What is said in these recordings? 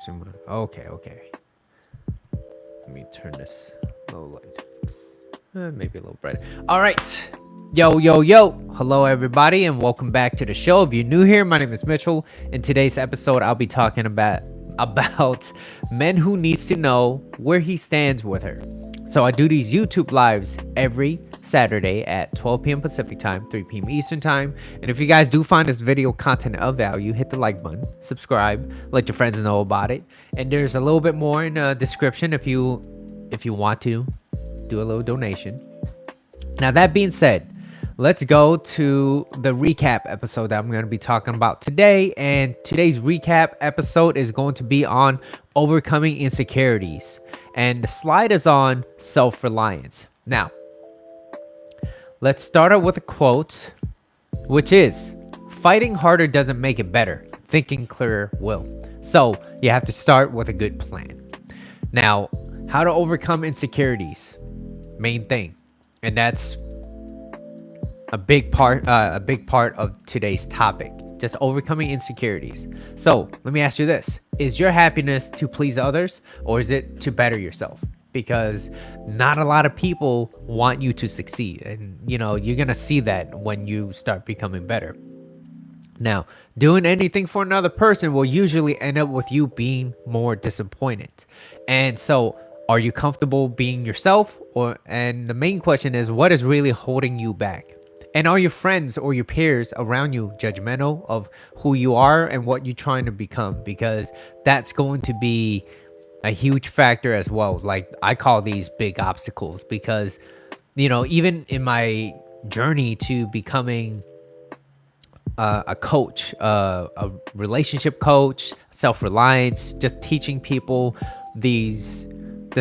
Okay. Let me turn this low light. Maybe a little brighter. All right. Yo. Hello, everybody, and welcome back to the show. If you're new here, my name is Mitchell. In today's episode, I'll be talking about men who needs to know where he stands with her. So I do these YouTube lives every Saturday at 12 p.m. Pacific time, 3 p.m. Eastern time. And if you guys do find this video content of value, hit the like button, subscribe, let your friends know about it. And there's a little bit more in the description if you want to do a little donation. Now, that being said, let's go to the recap episode that I'm going to be talking about today. And today's recap episode is going to be on overcoming insecurities. And the slide is on self-reliance. Now, let's start out with a quote, which is, fighting harder doesn't make it better. Thinking clearer will. So you have to start with a good plan. Now, how to overcome insecurities, main thing. And that's a big part of today's topic, just overcoming insecurities. So let me ask you this: is your happiness to please others, or is it to better yourself? Because not a lot of people want you to succeed, and you're gonna see that when you start becoming better. Now, doing anything for another person will usually end up with you being more disappointed. And so, are you comfortable being yourself? And the main question is, what is really holding you back? And are your friends or your peers around you judgmental of who you are and what you're trying to become? Because that's going to be a huge factor as well. Like, I call these big obstacles because, even in my journey to becoming a coach, a relationship coach, self-reliance, just teaching people this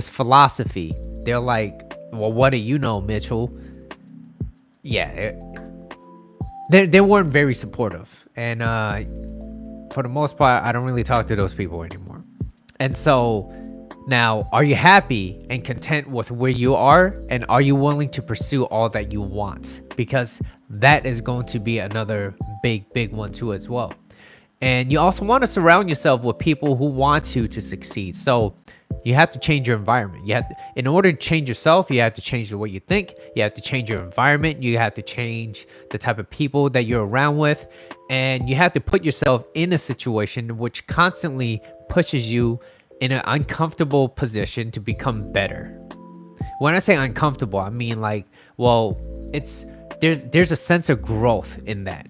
philosophy. They're like, well, what do you know, Mitchell? Yeah, they weren't very supportive, and for the most part, I don't really talk to those people anymore. And so now, are you happy and content with where you are, and are you willing to pursue all that you want? Because that is going to be another big one too as well. And you also want to surround yourself with people who want you to succeed. So you have to change your environment. In order to change yourself, you have to change the way you think. You have to change your environment. You have to change the type of people that you're around with. And you have to put yourself in a situation which constantly pushes you in an uncomfortable position to become better. When I say uncomfortable, I mean like, well, there's a sense of growth in that,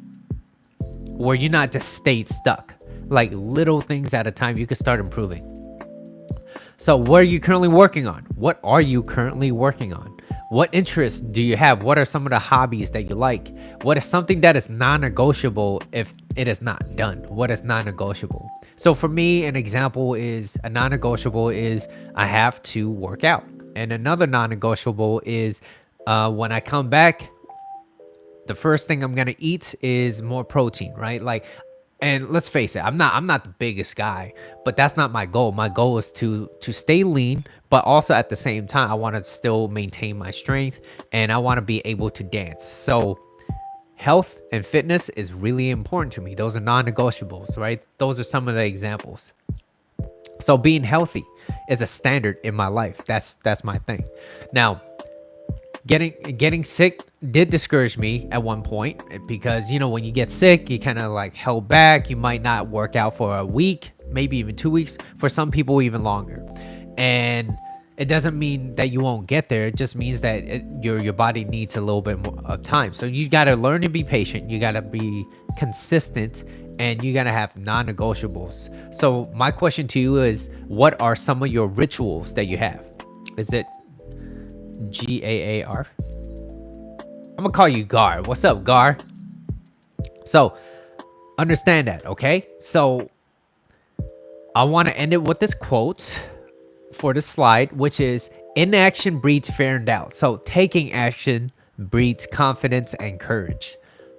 where you're not just stayed stuck. Like, little things at a time, you can start improving. So what are you currently working on? What are you currently working on? What interests do you have? What are some of the hobbies that you like? What is something that is non-negotiable if it is not done? What is non-negotiable? So for me, an example is a non-negotiable is I have to work out. And another non-negotiable is when I come back, the first thing I'm gonna eat is more protein, right? Like, and let's face it, I'm not the biggest guy, but that's not my goal. My goal is to stay lean, but also at the same time, I want to still maintain my strength, and I want to be able to dance. So health and fitness is really important to me. Those are non-negotiables, right? Those are some of the examples. So being healthy is a standard in my life. That's my thing. Now, getting sick did discourage me at one point, because when you get sick, you kind of like held back. You might not work out for a week, maybe even 2 weeks, for some people even longer. And it doesn't mean that you won't get there. It just means that your body needs a little bit more of time. So you got to learn to be patient. You got to be consistent, and you got to have non-negotiables. So my question to you is, what are some of your rituals that you have? Is it GAAR? I'm gonna call you Gar. What's up, Gar? So understand that, okay? So I want to end it with this quote for the slide, which is, inaction breeds fear and doubt. So taking action breeds confidence and courage,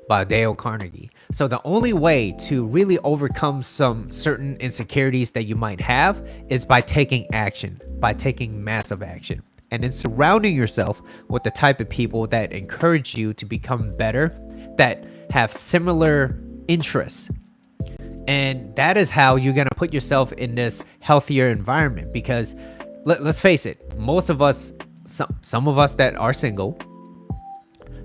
by Dale Carnegie. So the only way to really overcome some certain insecurities that you might have is by taking action, by taking massive action. And then surrounding yourself with the type of people that encourage you to become better, that have similar interests. And that is how you're going to put yourself in this healthier environment. Because let's face it, most of us, some of us that are single,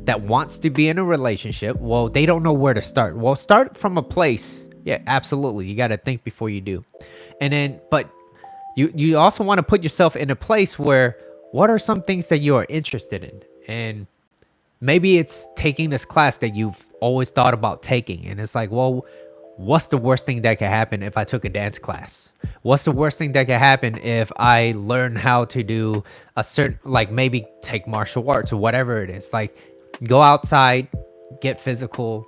that wants to be in a relationship, well, they don't know where to start. Well, start from a place. Yeah, absolutely. You got to think before you do. And then, but you also want to put yourself in a place where, what are some things that you are interested in? And maybe it's taking this class that you've always thought about taking. And it's like, well, what's the worst thing that could happen if I took a dance class? What's the worst thing that could happen if I learn how to do a certain, like maybe take martial arts or whatever it is? Like, go outside, get physical,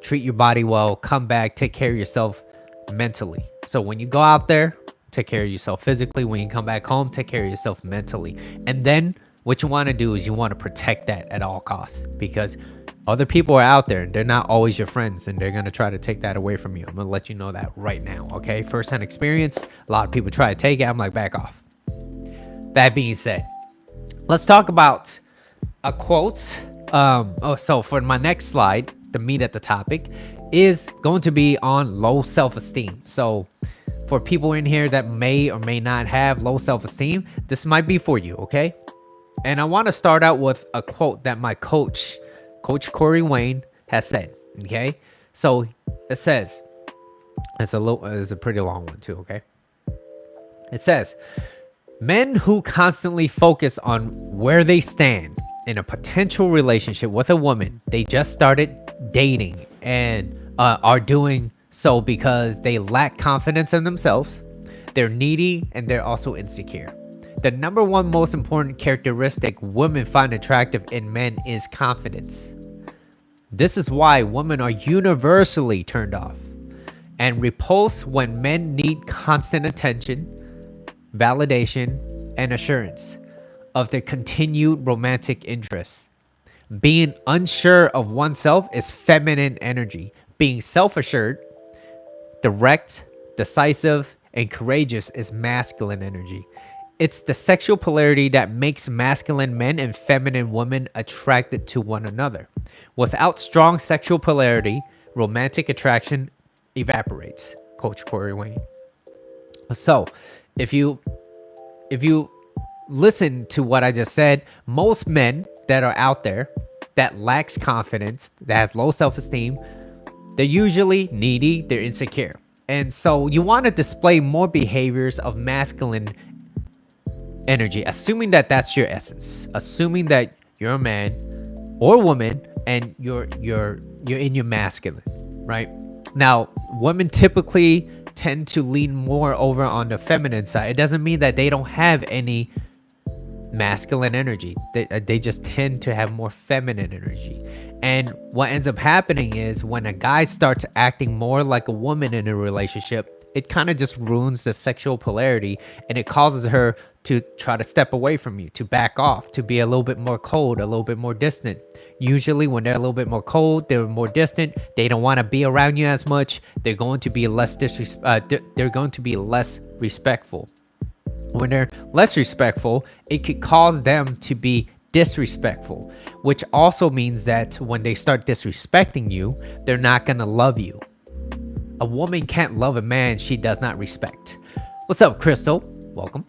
treat your body well, come back, take care of yourself mentally. So when you go out there, take care of yourself physically. When you come back home, take care of yourself mentally. And then what you want to do is you want to protect that at all costs, because other people are out there and they're not always your friends, and they're going to try to take that away from you. I'm going to let you know that right now. Okay. First-hand experience. A lot of people try to take it. I'm like, back off. That being said, let's talk about a quote. So for my next slide, the meat at the topic is going to be on low self-esteem. So for people in here that may or may not have low self-esteem, this might be for you. Okay. And I want to start out with a quote that my coach Corey Wayne has said. Okay. So it says, it's a pretty long one too. Okay. It says, men who constantly focus on where they stand in a potential relationship with a woman they just started dating, and are doing so because they lack confidence in themselves, they're needy, and they're also insecure. The number one most important characteristic women find attractive in men is confidence. This is why women are universally turned off and repulsed when men need constant attention, validation, and assurance of their continued romantic interest. Being unsure of oneself is feminine energy. Being self-assured, direct, decisive, and courageous is masculine energy. It's the sexual polarity that makes masculine men and feminine women attracted to one another. Without strong sexual polarity, romantic attraction evaporates. Coach Corey Wayne. So, if you listen to what I just said, most men that are out there that lacks confidence, that has low self-esteem, they're usually needy, they're insecure. And so you want to display more behaviors of masculine energy, assuming that that's your essence, assuming that you're a man or woman and you're in your masculine, right? Now, women typically tend to lean more over on the feminine side. It doesn't mean that they don't have any masculine energy. They just tend to have more feminine energy. And what ends up happening is when a guy starts acting more like a woman in a relationship, it kind of just ruins the sexual polarity, and it causes her to try to step away from you, to back off, to be a little bit more cold, a little bit more distant. Usually when they're a little bit more cold, they're more distant, they don't want to be around you as much, they're going to be less respectful. When they're less respectful, it could cause them to be disrespectful, which also means that when they start disrespecting you, they're not going to love you. A woman can't love a man she does not respect. What's up, Crystal? Welcome.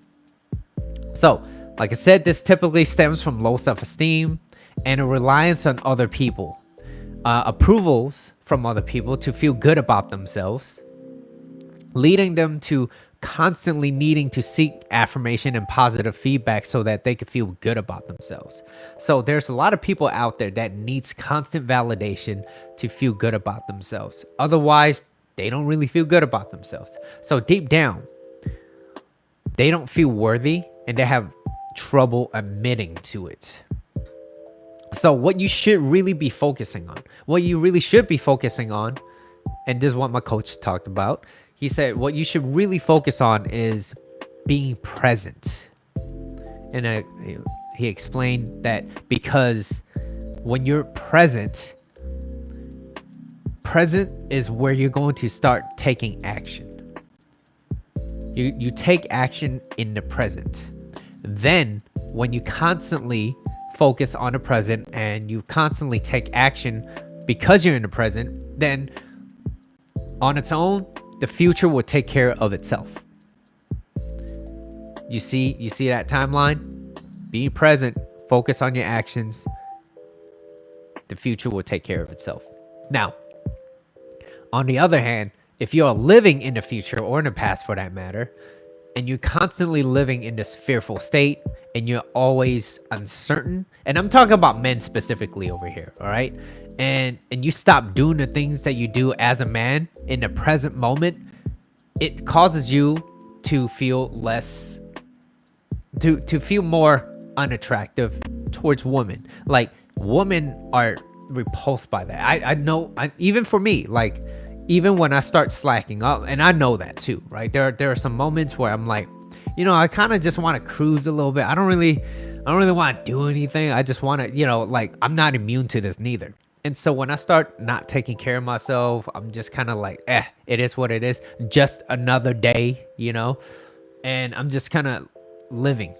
So, like I said, this typically stems from low self-esteem and a reliance on other people, approvals from other people to feel good about themselves, leading them to constantly needing to seek affirmation and positive feedback so that they can feel good about themselves. So there's a lot of people out there that needs constant validation to feel good about themselves. Otherwise, they don't really feel good about themselves. So deep down, they don't feel worthy and they have trouble admitting to it. So what you should really be focusing on, and this is what my coach talked about. He said what you should really focus on is being present. And he explained that because when you're present is where you're going to start taking action. You take action in the present. Then when you constantly focus on the present and you constantly take action because you're in the present, then On its own, the future will take care of itself. You see that timeline? Be present, focus on your actions. The future will take care of itself. Now, on the other hand, if you're living in the future or in the past for that matter, and you're constantly living in this fearful state and you're always uncertain, and I'm talking about men specifically over here, all right? And you stop doing the things that you do as a man in the present moment, it causes you to feel less, to feel more unattractive towards women. Like, women are repulsed by that. I know, even for me, like, even when I start slacking up, and I know that too, right? There are some moments where I'm like, you know, I kind of just want to cruise a little bit. I don't really want to do anything. I just want to, you know, like, I'm not immune to this neither. And so when I start not taking care of myself, I'm just kind of like, it is what it is. Just another day, you know? And I'm just kind of living.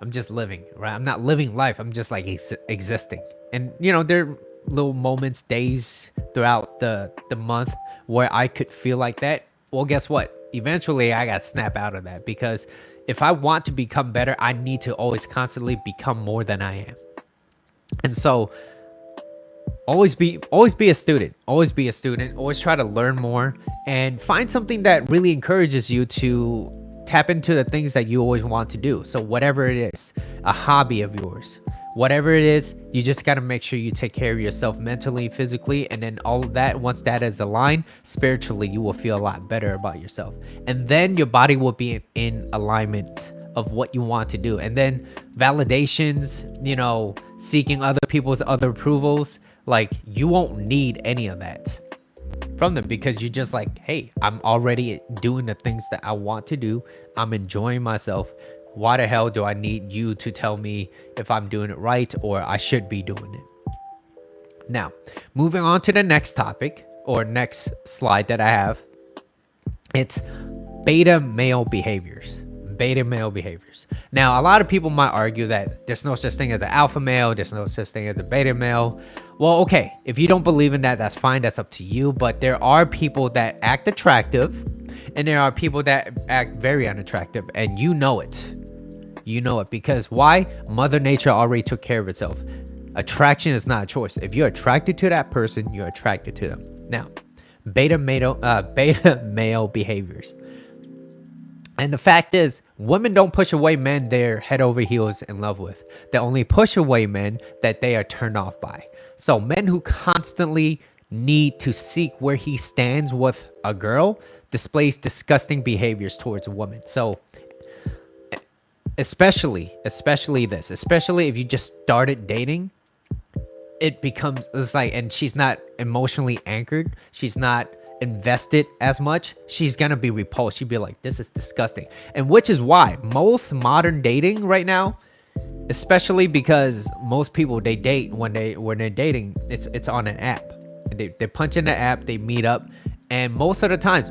I'm just living, right? I'm not living life. I'm just like existing. And, you know, there are little moments, days throughout the month where I could feel like that. Well, guess what? Eventually, I got snap out of that, because if I want to become better, I need to always constantly become more than I am. And so always be a student. Always be a student. Always try to learn more and find something that really encourages you to tap into the things that you always want to do. So whatever it is, a hobby of yours, whatever it is, you just got to make sure you take care of yourself mentally, physically, and then all of that, once that is aligned, spiritually, you will feel a lot better about yourself. And then your body will be in alignment of what you want to do. And then validations, you know, seeking other people's other approvals, like, you won't need any of that from them, because you're just like, hey, I'm already doing the things that I want to do. I'm enjoying myself. Why the hell do I need you to tell me if I'm doing it right or I should be doing it? Now, moving on to the next topic, or next slide that I have, it's beta male behaviors. Beta male behaviors. Now, a lot of people might argue that there's no such thing as an alpha male, there's no such thing as a beta male. Well, okay, if you don't believe in that, that's fine, that's up to you. But there are people that act attractive, and there are people that act very unattractive, and you know it. You know it, because why? Mother Nature already took care of itself. Attraction is not a choice. If you're attracted to that person, you're attracted to them. Now, beta male behaviors. And the fact is, women don't push away men they're head over heels in love with. They only push away men that they are turned off by. So men who constantly need to seek where he stands with a girl displays disgusting behaviors towards a woman. So especially if you just started dating, it's like, and she's not emotionally anchored, she's not invested as much, she's gonna be repulsed. She'd be like, this is disgusting. And which is why most modern dating right now, especially because most people, they date when they're dating, it's on an app. They punch in the app, they meet up, and most of the times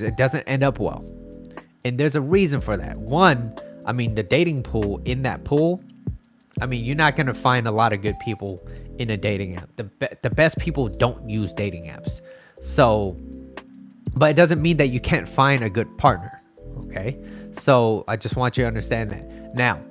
it doesn't end up well. And there's a reason for that. One, I mean, the dating pool, in that pool, I mean, you're not gonna find a lot of good people in a dating app. The best people don't use dating apps. So, but it doesn't mean that you can't find a good partner. Okay, so I just want you to understand that. Now,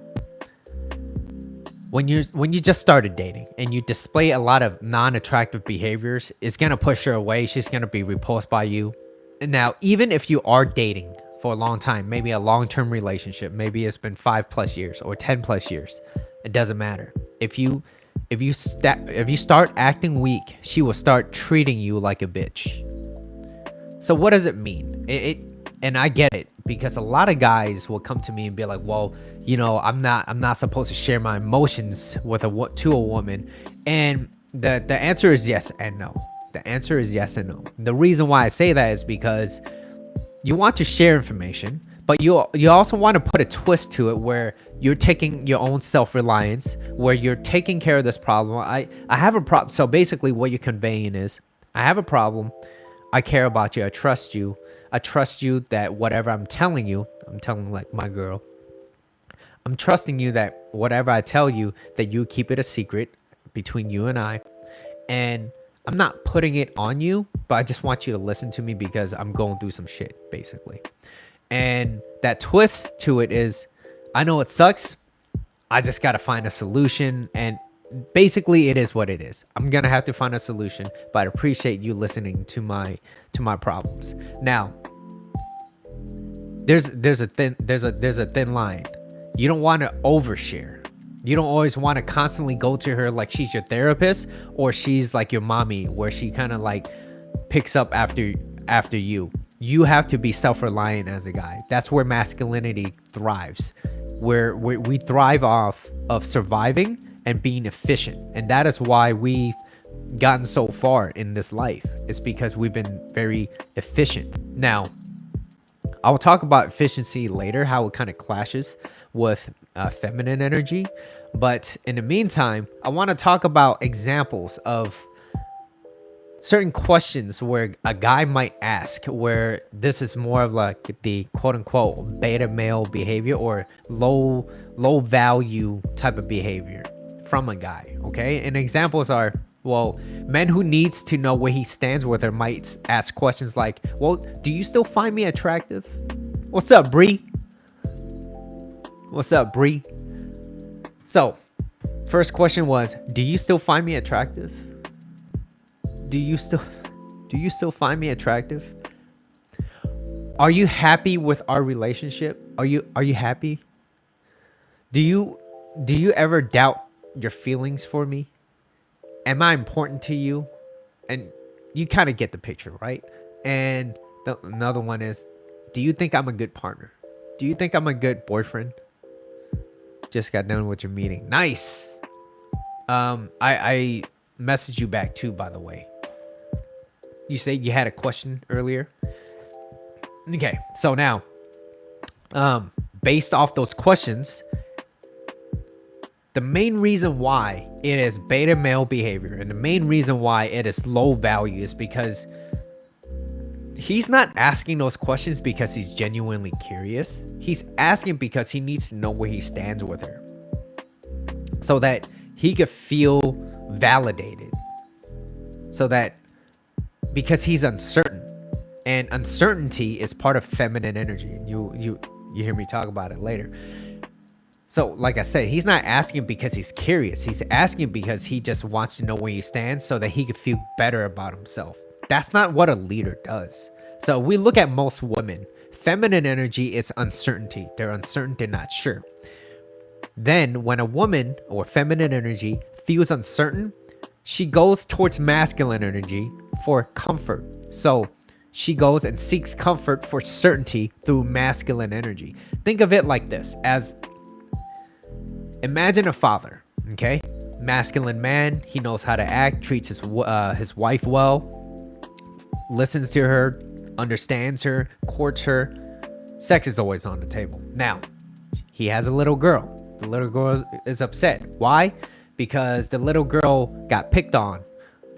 when you just started dating and you display a lot of non-attractive behaviors, it's gonna push her away. She's gonna be repulsed by you. And now, even if you are dating for a long time, maybe a long-term relationship, maybe it's been 5+ years or 10+ years, it doesn't matter. If you start acting weak, she will start treating you like a bitch. So what does it mean? And I get it, because a lot of guys will come to me and be like, well, you know, I'm not supposed to share my emotions to a woman. And the answer is yes and no. The answer is yes and no. The reason why I say that is because you want to share information, but you also want to put a twist to it where you're taking your own self-reliance, where you're taking care of this problem. I have a problem. So basically what you're conveying is, I have a problem. I care about you. I trust you. I trust you that whatever I'm telling you, I'm telling like my girl, I'm trusting you that whatever I tell you, that you keep it a secret between you and I. And I'm not putting it on you, but I just want you to listen to me because I'm going through some shit, basically. And that twist to it is, I know it sucks. I just got to find a solution. And basically it is what it is. I'm going to have to find a solution, but I appreciate you listening to my problems. Now, there's a thin line. You don't want to overshare. You don't always want to constantly go to her like she's your therapist or she's like your mommy, where she kind of like picks up after you. You have to be self-reliant as a guy. That's where masculinity thrives. Where we thrive off of surviving and being efficient. And that is why we've gotten so far in this life. It's because we've been very efficient. Now, I'll talk about efficiency later, how it kind of clashes with feminine energy. But in the meantime, I want to talk about examples of certain questions where a guy might ask, where this is more of like the quote unquote beta male behavior or low value type of behavior from a guy. Okay. And examples are, well, men who needs to know where he stands with her might ask questions like, well, do you still find me attractive? What's up, Bree? What's up, Bree? So, first question was, do you still find me attractive? Do you still find me attractive? Are you happy with our relationship? Are you happy? Do you ever doubt your feelings for me? Am I important to you? And you kind of get the picture, right? And another one is, do you think I'm a good partner? Do you think I'm a good boyfriend? Just got done with your meeting. Nice. I messaged you back too, by the way. You said you had a question earlier. Okay, so now, based off those questions, the main reason why it is beta male behavior and the main reason why it is low value is because he's not asking those questions because he's genuinely curious. He's asking because he needs to know where he stands with her so that he could feel validated. So that because he's uncertain, and uncertainty is part of feminine energy, and you hear me talk about it later. So like I said, he's not asking because he's curious. He's asking because he just wants to know where you stand so that he can feel better about himself. That's not what a leader does. So we look at most women. Feminine energy is uncertainty. They're uncertain, they're not sure. Then when a woman or feminine energy feels uncertain, she goes towards masculine energy for comfort. So she goes and seeks comfort for certainty through masculine energy. Think of it like this, as imagine a father, okay? Masculine man, he knows how to act, treats his wife well, listens to her, understands her, courts her. Sex is always on the table. Now, he has a little girl. The little girl is upset. Why? Because the little girl got picked on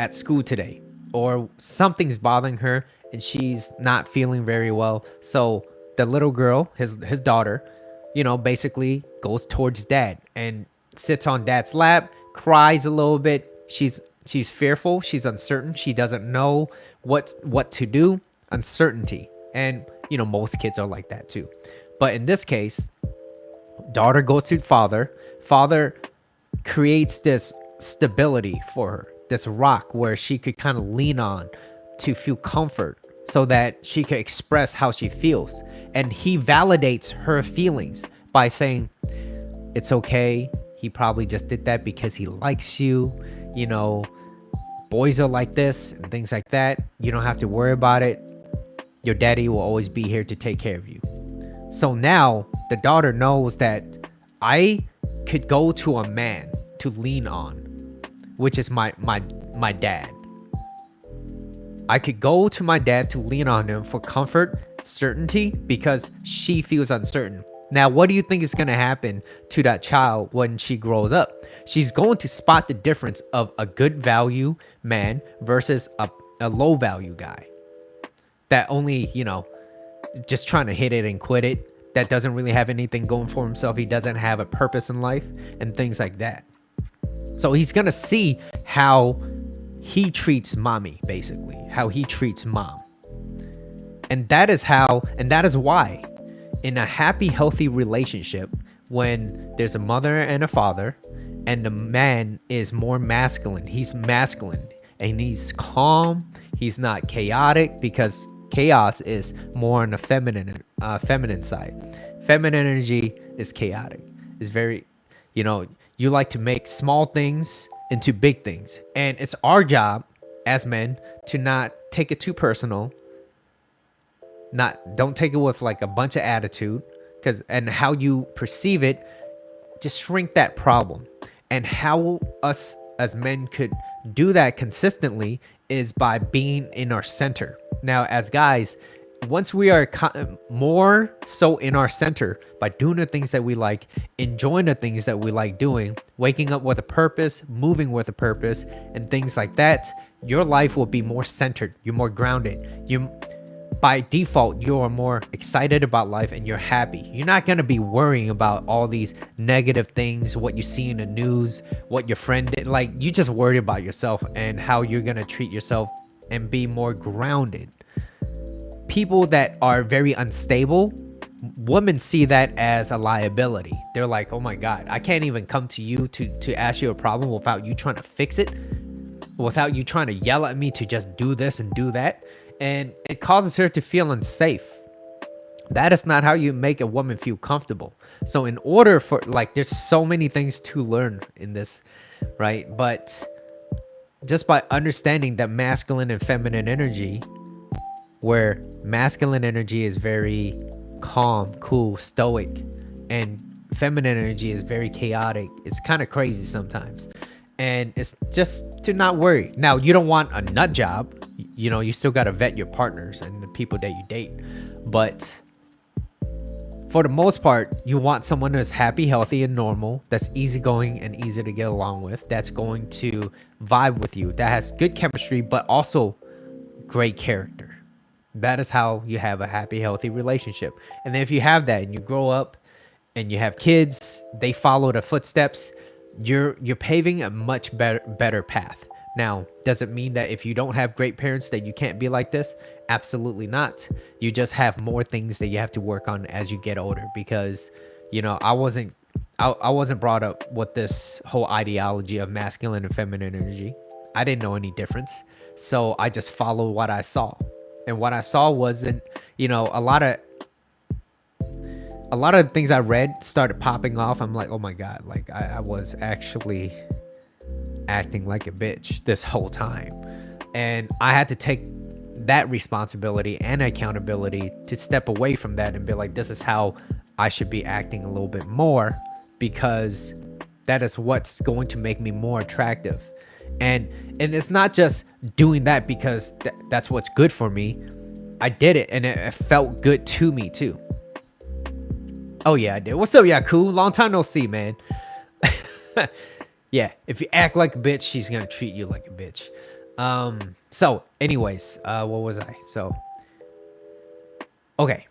at school today, or something's bothering her and she's not feeling very well. So the little girl, his daughter, basically goes towards dad and sits on dad's lap, cries a little bit. She's fearful. She's uncertain. She doesn't know what to do. Uncertainty. And most kids are like that too. But in this case, daughter goes to father. Father creates this stability for her, this rock where she could kind of lean on to feel comfort so that she could express how she feels. And he validates her feelings by saying, it's okay. He probably just did that because he likes you. Boys are like this and things like that. You don't have to worry about it. Your daddy will always be here to take care of you. So now the daughter knows that I could go to a man to lean on, which is my dad. I could go to my dad to lean on him for comfort, certainty, because she feels uncertain. Now, what do you think is going to happen to that child when she grows up? She's going to spot the difference of a good value man versus a low value guy that only, just trying to hit it and quit it, that doesn't really have anything going for himself. He doesn't have a purpose in life and things like that. So he's going to see how he treats mommy, basically, how he treats mom. And that is how, and that is why, in a happy, healthy relationship, when there's a mother and a father, and the man is more masculine, he's masculine, and he's calm, he's not chaotic, because chaos is more on the feminine side. Feminine energy is chaotic. It's very, you like to make small things into big things. And it's our job as men to not take it too personal. Don't take it with like a bunch of attitude, and how you perceive it, just shrink that problem. And how us as men could do that consistently is by being in our center. Now, as guys, once we are more so in our center by doing the things that we like, enjoying the things that we like doing, waking up with a purpose, moving with a purpose, and things like that, your life will be more centered. You're more grounded. By default, you're more excited about life and you're happy. You're not going to be worrying about all these negative things, what you see in the news, what your friend did. Like, you just worry about yourself and how you're going to treat yourself and be more grounded. People that are very unstable, women see that as a liability. They're like, oh my God, I can't even come to you to ask you a problem without you trying to fix it, without you trying to yell at me to just do this and do that. And it causes her to feel unsafe. That is not how you make a woman feel comfortable. So in order for, like, there's so many things to learn in this, right? But just by understanding that masculine and feminine energy, where masculine energy is very calm, cool, stoic, and feminine energy is very chaotic. It's kind of crazy sometimes. And it's just to not worry. Now, you don't want a nut job. You still got to vet your partners and the people that you date. But for the most part, you want someone that's happy, healthy, and normal, that's easygoing and easy to get along with, that's going to vibe with you, that has good chemistry, but also great character. That is how you have a happy, healthy relationship. And then if you have that and you grow up and you have kids, they follow the footsteps, you're paving a much better path. Now, does it mean that if you don't have great parents that you can't be like this? Absolutely not. You just have more things that you have to work on as you get older, because I wasn't brought up with this whole ideology of masculine and feminine energy. I didn't know any difference. So I just followed what I saw. And what I saw wasn't, a lot of things I read started popping off. I'm like, oh my God, like I was actually acting like a bitch this whole time. And I had to take that responsibility and accountability to step away from that and be like, this is how I should be acting a little bit more, because that is what's going to make me more attractive. And it's not just doing that because that's what's good for me. I did it and it felt good to me too. Oh yeah, I did. What's up, Yaku? Long time no see, man. Yeah, if you act like a bitch, she's gonna treat you like a bitch. So anyways, what was I? Okay.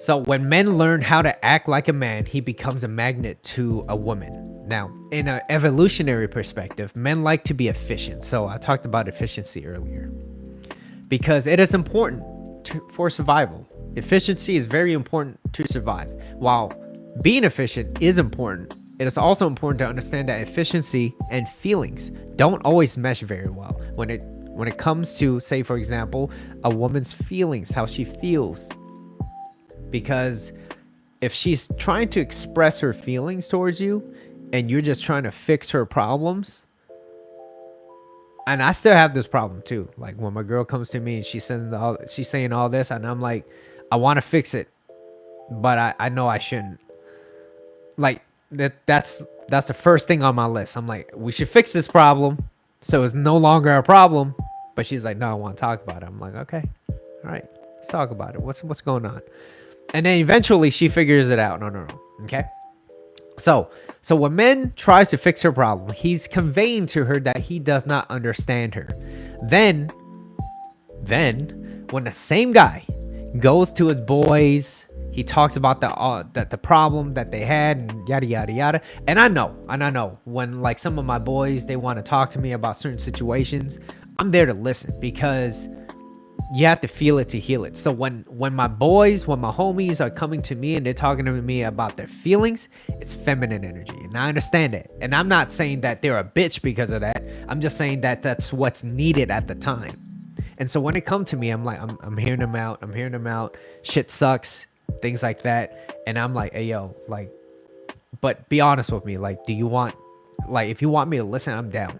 So when men learn how to act like a man, he becomes a magnet to a woman. Now, in an evolutionary perspective, men like to be efficient. So I talked about efficiency earlier, because it is important for survival. Efficiency is very important to survive. While being efficient is important, it is also important to understand that efficiency and feelings don't always mesh very well. When it comes to, say, for example, a woman's feelings, how she feels. Because if she's trying to express her feelings towards you and you're just trying to fix her problems, and I still have this problem too. Like when my girl comes to me and she's saying all this, and I'm like, I want to fix it, but I know I shouldn't. Like that's the first thing on my list. I'm like, we should fix this problem so it's no longer a problem. But she's like, no, I want to talk about it. I'm like, okay, all right, let's talk about it. What's going on? And then eventually she figures it out. No. Okay. So when man tries to fix her problem, he's conveying to her that he does not understand her. Then when the same guy goes to his boys, he talks about the problem that they had and yada yada yada. And I know when like some of my boys, they want to talk to me about certain situations, I'm there to listen, because you have to feel it to heal it. So when my boys, when my homies are coming to me and they're talking to me about their feelings, it's feminine energy, and I understand it. And I'm not saying that they're a bitch because of that. I'm just saying that that's what's needed at the time. And so when it comes to me, I'm like, I'm hearing them out. I'm hearing them out. Shit sucks, things like that. And I'm like, hey yo, like, but be honest with me. Like, do you want, like, if you want me to listen, I'm down.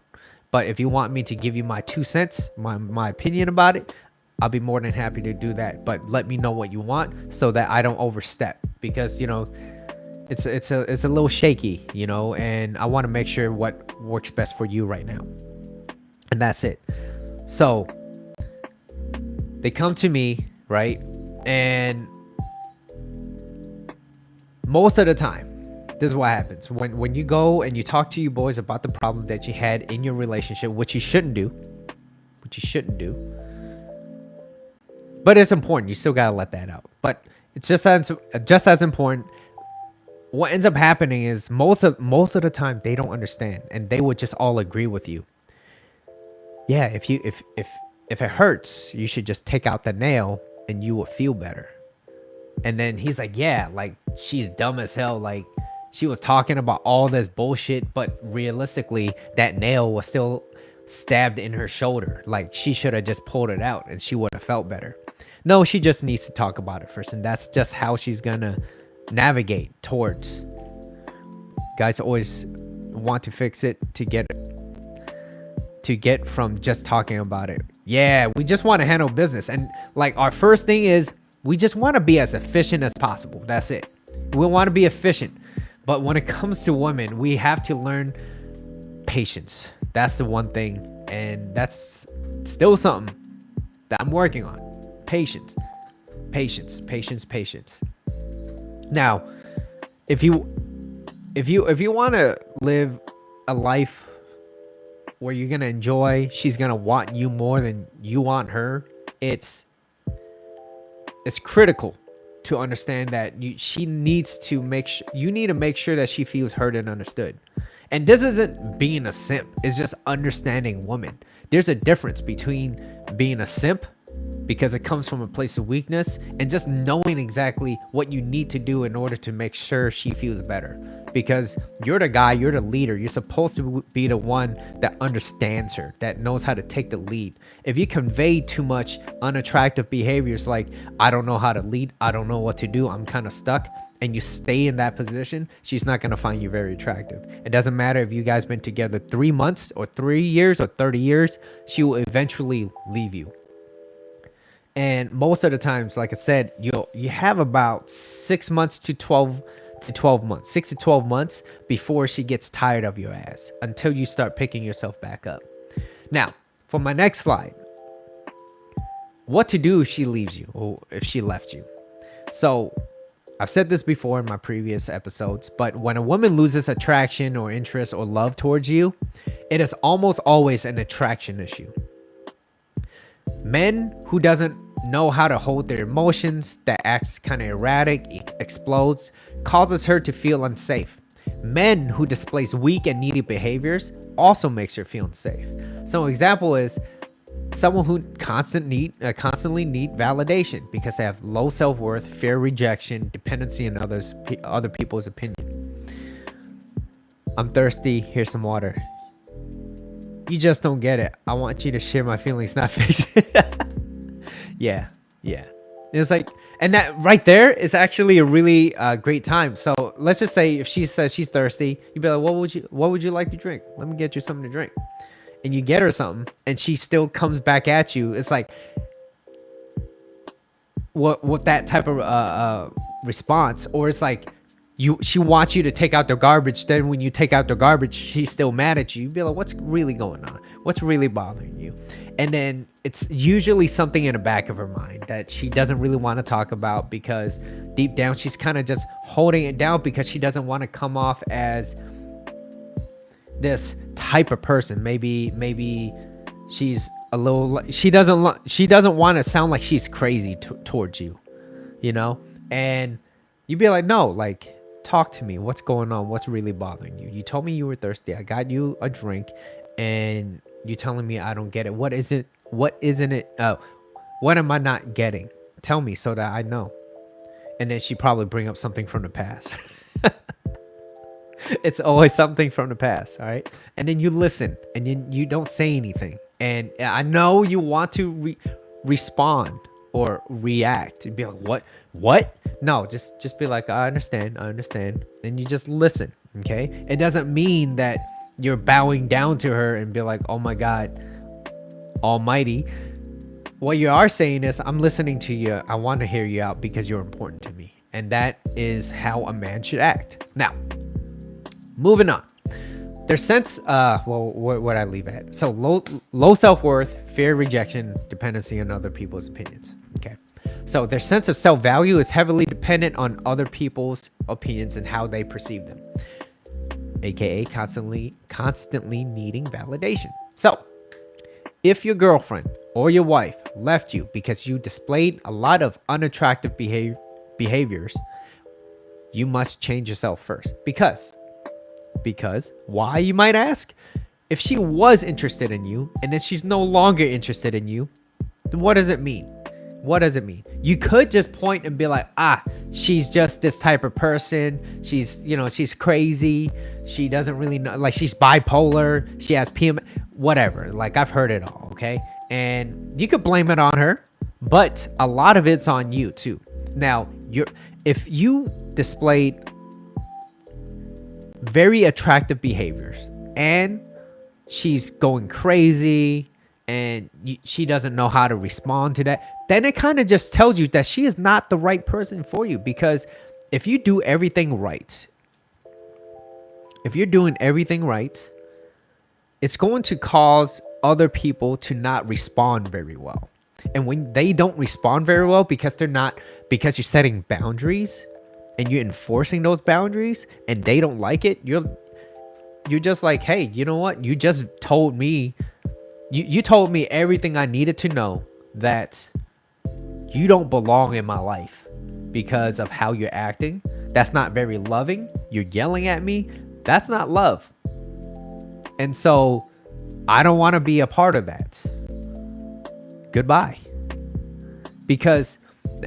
But if you want me to give you my 2 cents, my opinion about it, I'll be more than happy to do that. But let me know what you want so that I don't overstep, because it's a little shaky, and I want to make sure what works best for you right now. And that's it. So they come to me, right? And most of the time, this is what happens. When you go and you talk to you boys about the problem that you had in your relationship, which you shouldn't do. But it's important. You still gotta let that out. But it's just as important. What ends up happening is most of the time they don't understand, and they would just all agree with you. Yeah, if it hurts, you should just take out the nail and you will feel better. And then he's like, yeah, like, she's dumb as hell. Like, she was talking about all this bullshit, but realistically, that nail was still stabbed in her shoulder. Like, she should have just pulled it out and she would have felt better. No, she just needs to talk about it first. And that's just how she's gonna navigate towards. Guys always want to fix it to get from just talking about it. Yeah, we just want to handle business. And like, our first thing is we just want to be as efficient as possible. That's it. We want to be efficient. But when it comes to women, we have to learn patience. That's the one thing. And that's still something that I'm working on. Patience. Now, if you want to live a life where you're going to enjoy, she's going to want you more than you want her, it's critical to understand that you need to make sure that she feels heard and understood. And this isn't being a simp, it's just understanding women. There's a difference between being a simp, because it comes from a place of weakness, and just knowing exactly what you need to do in order to make sure she feels better. Because you're the guy, you're the leader, you're supposed to be the one that understands her, that knows how to take the lead. If you convey too much unattractive behaviors like, I don't know how to lead, I don't know what to do, I'm kind of stuck, and you stay in that position, she's not going to find you very attractive. It doesn't matter if you guys been together 3 months or 3 years or 30 years, she will eventually leave you. And most of the times, like I said, you have about 6 months to 12 months, 6 to 12 months before she gets tired of your ass, until you start picking yourself back up. Now, for my next slide, what to do if she leaves you, or if she left you. So I've said this before in my previous episodes, but when a woman loses attraction or interest or love towards you, it is almost always an attraction issue. Men who doesn't know how to hold their emotions, that acts kind of erratic, explodes, causes her to feel unsafe. Men who displays weak and needy behaviors also makes her feel unsafe. So an example is someone who constantly need validation because they have low self-worth, fear rejection, dependency on other people's opinion. I'm thirsty, here's some water. You just don't get it. I want you to share my feelings, not fix it. Yeah. It's like, and that right there is actually a really great time. So let's just say if she says she's thirsty, you'd be like, what would you like to drink? Let me get you something to drink. And you get her something, and she still comes back at you. It's like, what that type of response, or it's like, she wants you to take out the garbage. Then when you take out the garbage, she's still mad at you. You'd be like, what's really going on? What's really bothering you? And then it's usually something in the back of her mind that she doesn't really want to talk about, because deep down she's kind of just holding it down because she doesn't want to come off as this type of person. Maybe she's a little, she doesn't want to sound like she's crazy towards you, and you'd be like, no, like, talk to me. What's going on? What's really bothering you? You told me you were thirsty. I got you a drink, and You telling me I don't get it? What is it? What isn't it? What am I not getting? Tell me so that I know. And then she probably bring up something from the past. It's always something from the past, all right? And then you listen, and then you don't say anything. And I know you want to respond or react and be like, what? No, just be like, I understand. And you just listen, okay? It doesn't mean that you're bowing down to her and be like, oh my God, almighty. What you are saying is, I'm listening to you. I want to hear you out because you're important to me. And that is how a man should act. Now, moving on. Their sense, well, what I leave at? So low self-worth, fear of rejection, dependency on other people's opinions. Okay. So their sense of self-value is heavily dependent on other people's opinions and how they perceive them, aka constantly needing validation. So if your girlfriend or your wife left you because you displayed a lot of unattractive behaviors, you must change yourself first. Because why, you might ask? If she was interested in you and then she's no longer interested in you, then what does it mean? What does it mean? You could just point and be like, she's just this type of person. She's, she's crazy. She doesn't really know, like she's bipolar. She has PM, whatever. Like I've heard it all, okay? And you could blame it on her, but a lot of it's on you too. Now, if you displayed very attractive behaviors and she's going crazy and she doesn't know how to respond to that, then it kind of just tells you that she is not the right person for you. Because if you do everything right, if you're doing everything right, it's going to cause other people to not respond very well. And when they don't respond very well because you're setting boundaries and you're enforcing those boundaries and they don't like it, you're just like, hey, you know what? You just told me, you told me everything I needed to know, that you don't belong in my life because of how you're acting. That's not very loving. You're yelling at me. That's not love. And so I don't want to be a part of that. Goodbye. Because,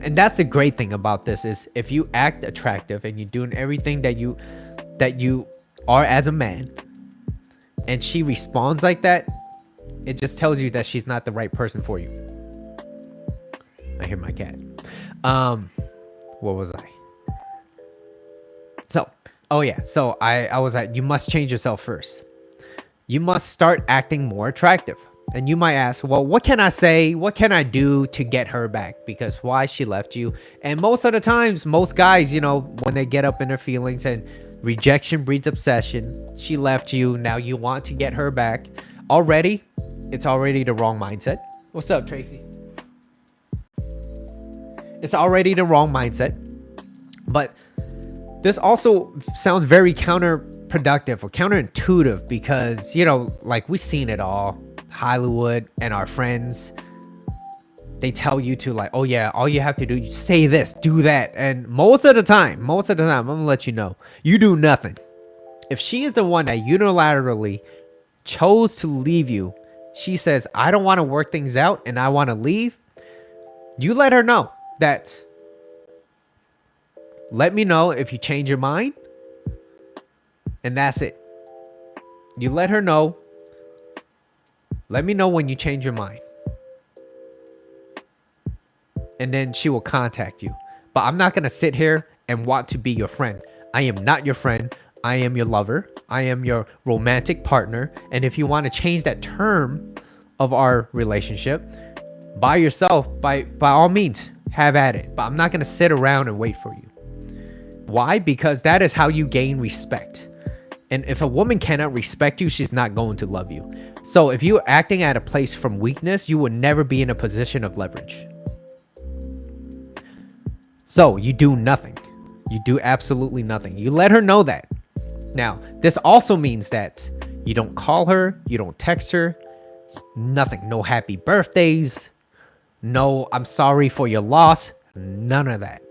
and that's the great thing about this, is if you act attractive and you're doing everything that you are as a man, and she responds like that, it just tells you that she's not the right person for you. I hear my cat. What was I? So, so I was like, you must change yourself first. You must start acting more attractive. And you might ask, well, what can I say? What can I do to get her back? Because why she left you? And most of the times, most guys, when they get up in their feelings and rejection breeds obsession, she left you. Now you want to get her back. It's already the wrong mindset. What's up, Tracy? It's already the wrong mindset. But this also sounds very counterproductive or counterintuitive because, like we've seen it all. Hollywood and our friends, they tell you to, like, oh yeah, all you have to do, you say this, do that. And most of the time, I'm gonna let you know, you do nothing. If she is the one that unilaterally chose to leave you, she says, I don't want to work things out and I want to leave, you let her know that, let me know if you change your mind, and that's it. You let her know, let me know when you change your mind. And then she will contact you. But I'm not going to sit here and want to be your friend. I am not your friend. I am your lover. I am your romantic partner. And if you want to change that term of our relationship by yourself, by all means, have at it. But I'm not going to sit around and wait for you. Why? Because that is how you gain respect. And if a woman cannot respect you, she's not going to love you. So if you're acting at a place from weakness, you will never be in a position of leverage. So you do nothing. You do absolutely nothing. You let her know that. Now, this also means that you don't call her, you don't text her, nothing. No happy birthdays, no I'm sorry for your loss, none of that.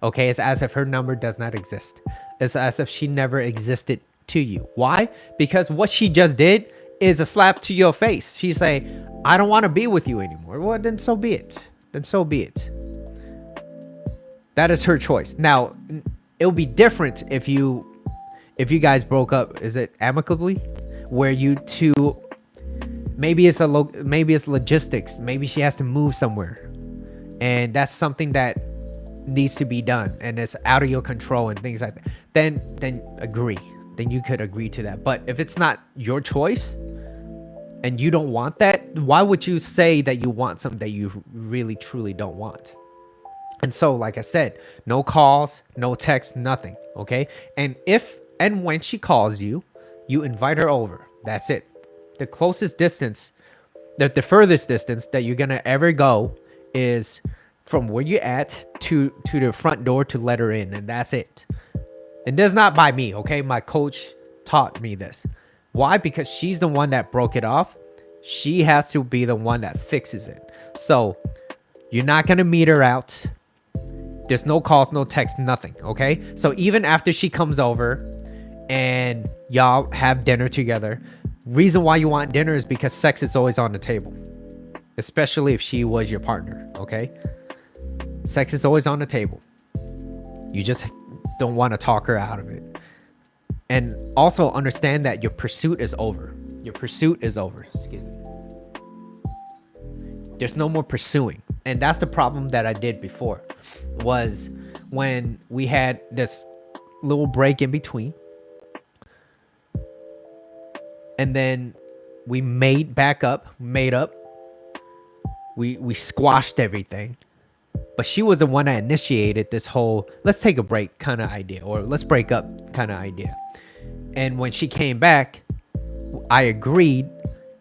Okay, it's as if her number does not exist. It's as if she never existed to you. Why? Because what she just did is a slap to your face. She say, I don't want to be with you anymore. Well, then so be it. Then so be it. That is her choice. Now, it'll be different if you guys broke up. Is it amicably? Where you two, maybe it's logistics. Maybe she has to move somewhere, and that's something that needs to be done, and it's out of your control and things like that. Then agree. Then you could agree to that. But if it's not your choice and you don't want that, why would you say that you want something that you really truly don't want? And so, like I said, no calls, no texts, nothing. Okay. And if and when she calls you, you invite her over. That's it. The closest distance, the furthest distance that you're gonna ever go is from where you're at to the front door to let her in, and that's it. And that's not by me, okay? My coach taught me this. Why? Because she's the one that broke it off. She has to be the one that fixes it. So you're not gonna meet her out. There's no calls, no text, nothing, okay? So even after she comes over and y'all have dinner together, reason why you want dinner is because sex is always on the table, especially if she was your partner, okay? Sex is always on the table. You just don't want to talk her out of it. And also understand that your pursuit is over. Your pursuit is over. Excuse me. There's no more pursuing. And that's the problem that I did before, was when we had this little break in between. And then we made up. We squashed everything. But she was the one that initiated this whole let's take a break kind of idea, or let's break up kind of idea. And when she came back, I agreed.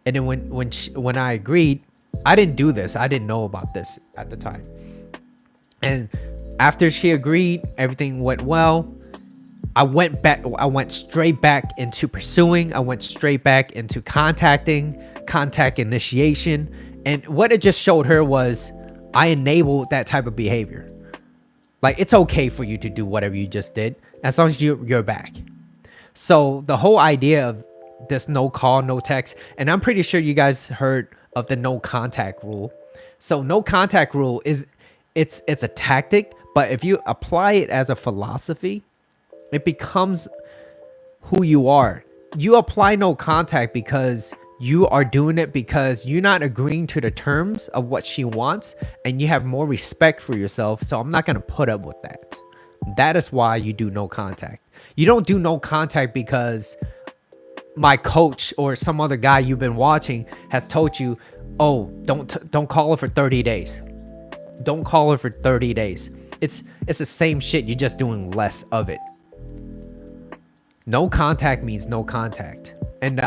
And then when I agreed, I didn't do this. I didn't know about this at the time. And after she agreed, everything went well. I went straight back into pursuing. I went straight back into contact initiation. And what it just showed her was I enabled that type of behavior. Like, it's okay for you to do whatever you just did as long as you're back. So the whole idea of this no call, no text, and I'm pretty sure you guys heard of the no contact rule. So no contact rule it's a tactic, but if you apply it as a philosophy, it becomes who you are. You apply no contact because you are doing it because you're not agreeing to the terms of what she wants, and you have more respect for yourself. So I'm not going to put up with that. That is why you do no contact. You don't do no contact because my coach or some other guy you've been watching has told you, oh, don't call her for 30 days. Don't call her for 30 days. It's the same shit. You're just doing less of it. No contact means no contact. And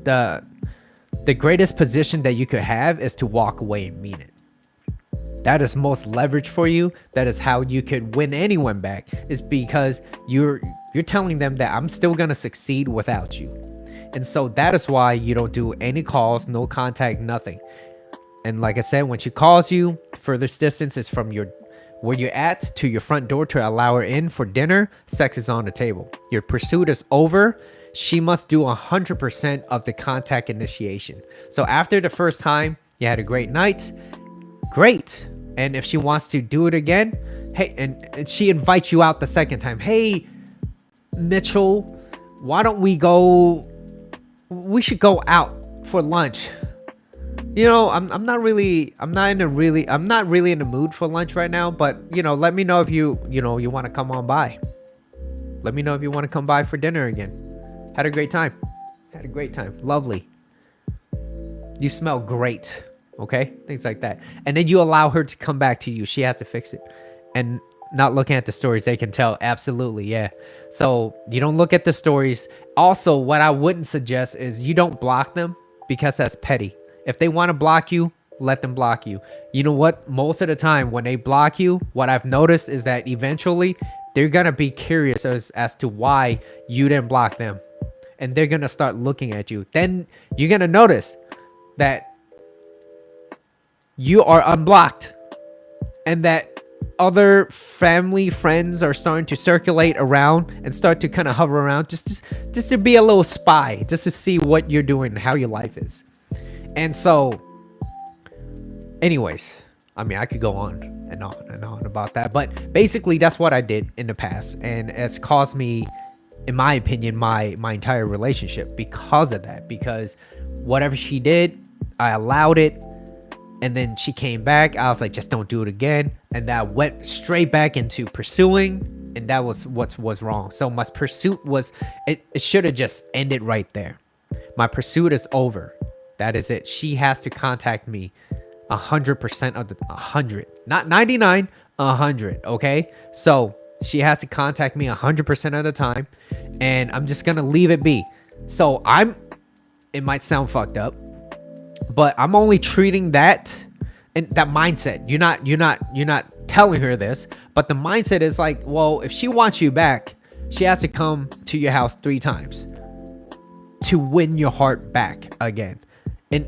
the greatest position that you could have is to walk away and mean it. That is most leverage for you. That is how you could win anyone back, is because you're telling them that I'm still going to succeed without you. And so that is why you don't do any calls, no contact, nothing. And like I said, when she calls you, furthest distance is from where you're at to your front door to allow her in for dinner. Sex is on the table. Your pursuit is over. She must do 100% of the contact initiation. So after the first time you had a great night, great. And if she wants to do it again, hey, and she invites you out the second time. Hey, Mitchell, why don't we should go out for lunch. You know, I'm not really in the mood for lunch right now, but you know, let me know if you want to come on by. Let me know if you want to come by for dinner again. Had a great time. Lovely. You smell great. Okay? Things like that. And then you allow her to come back to you. She has to fix it. And not looking at the stories, they can tell. Absolutely, yeah. So you don't look at the stories. Also, what I wouldn't suggest is you don't block them, because that's petty. If they want to block you, let them block you. You know what? Most of the time when they block you, what I've noticed is that eventually they're going to be curious as to why you didn't block them. And they're going to start looking at you. Then you're going to notice that you are unblocked, and that other family friends are starting to circulate around and start to kind of hover around just to be a little spy, just to see what you're doing and how your life is. And so anyways, I mean, I could go on and on and on about that, but basically that's what I did in the past, and it's caused me, in my opinion, my entire relationship because of that. Because whatever she did, I allowed it, and then she came back. I was like, just don't do it again, and that went straight back into pursuing, and that was what was wrong. So my pursuit was, it should have just ended right there. My pursuit is over. That is it. She has to contact me 100% of the 100, not 99, 100. Okay, so she has to contact me 100% of the time, and I'm just gonna leave it be. So it might sound fucked up, but I'm only treating that and that mindset. You're not telling her this, but the mindset is like, well, if she wants you back, she has to come to your house 3 times to win your heart back again. And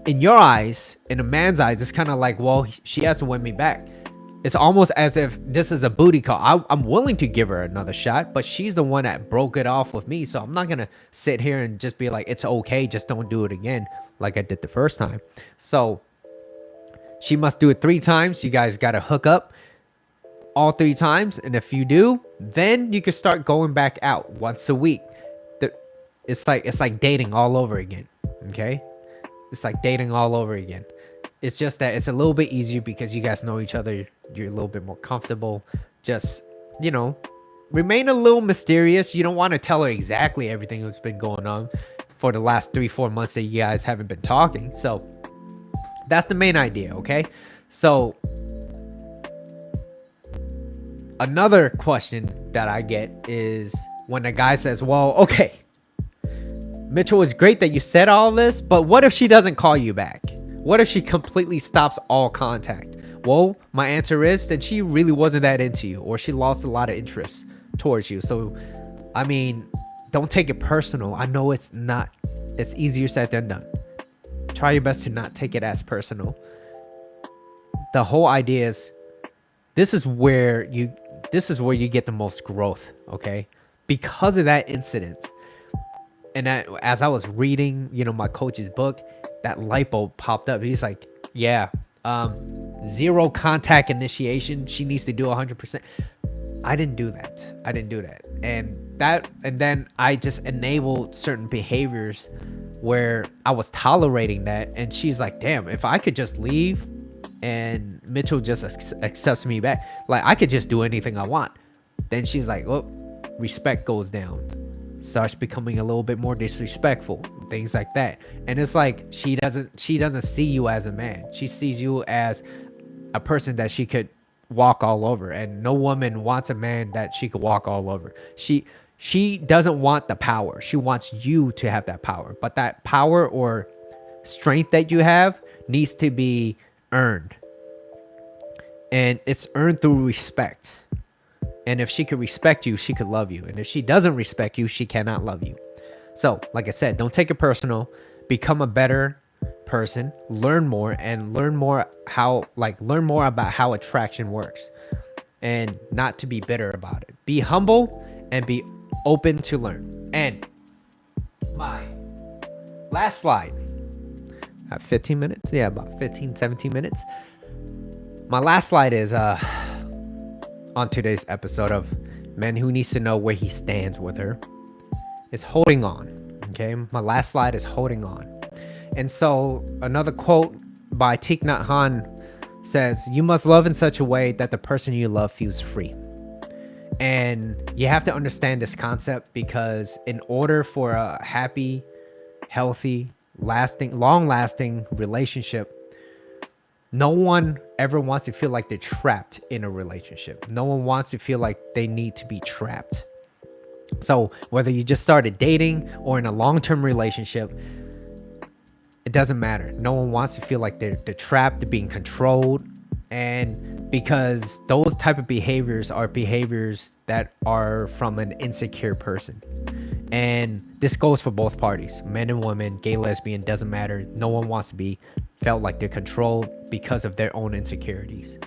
in your eyes, in a man's eyes, it's kind of like, well, she has to win me back. It's almost as if this is a booty call. I'm willing to give her another shot, but she's the one that broke it off with me. So I'm not going to sit here and just be like, it's okay, just don't do it again like I did the first time. So she must do it 3 times. You guys got to hook up all 3 times. And if you do, then you can start going back out once a week. It's like dating all over again. Okay? It's like dating all over again. It's just that it's a little bit easier because you guys know each other. You're a little bit more comfortable. Just, remain a little mysterious. You don't want to tell her exactly everything that's been going on for the last 3-4 months that you guys haven't been talking. So that's the main idea, okay? So another question that I get is when a guy says, well, okay, Mitchell, it's great that you said all this, but what if she doesn't call you back? What if she completely stops all contact? Well, my answer is that she really wasn't that into you, or she lost a lot of interest towards you. So, I mean, don't take it personal. I know it's easier said than done. Try your best to not take it as personal. The whole idea is this is where you get the most growth, okay? Because of that incident. And as I was reading, my coach's book, that light bulb popped up. He's like, yeah, 0 contact initiation. She needs to do 100%. I didn't do that. And then I just enabled certain behaviors where I was tolerating that. And she's like, damn, if I could just leave and Mitchell just accepts me back, like I could just do anything I want. Then she's like, oh, respect goes down. Starts becoming a little bit more disrespectful, things like that. And it's like she doesn't see you as a man. She sees you as a person that she could walk all over, and no woman wants a man that she could walk all over. She doesn't want the power. She wants you to have that power, but that power or strength that you have needs to be earned, and it's earned through respect. And if she could respect you, she could love you. And if she doesn't respect you, she cannot love you. So, like I said, don't take it personal. Become a better person. Learn more about how attraction works. And not to be bitter about it. Be humble and be open to learn. And my last slide. 15 minutes? Yeah, about 15, 17 minutes. My last slide is on today's episode of Men Who Needs to Know Where He Stands with Her is holding on. Okay, my last slide is holding on. And so another quote by Thich Nhat Hanh says, you must love in such a way that the person you love feels free. And you have to understand this concept, because in order for a happy, healthy, long-lasting relationship, no one ever wants to feel like they're trapped in a relationship. No one wants to feel like they need to be trapped. So whether you just started dating or in a long-term relationship, it doesn't matter. No one wants to feel like they're trapped, they're being controlled. And because those type of behaviors are behaviors that are from an insecure person. And this goes for both parties, men and women, gay, lesbian, doesn't matter. No one wants to be felt like they're controlled because of their own insecurities.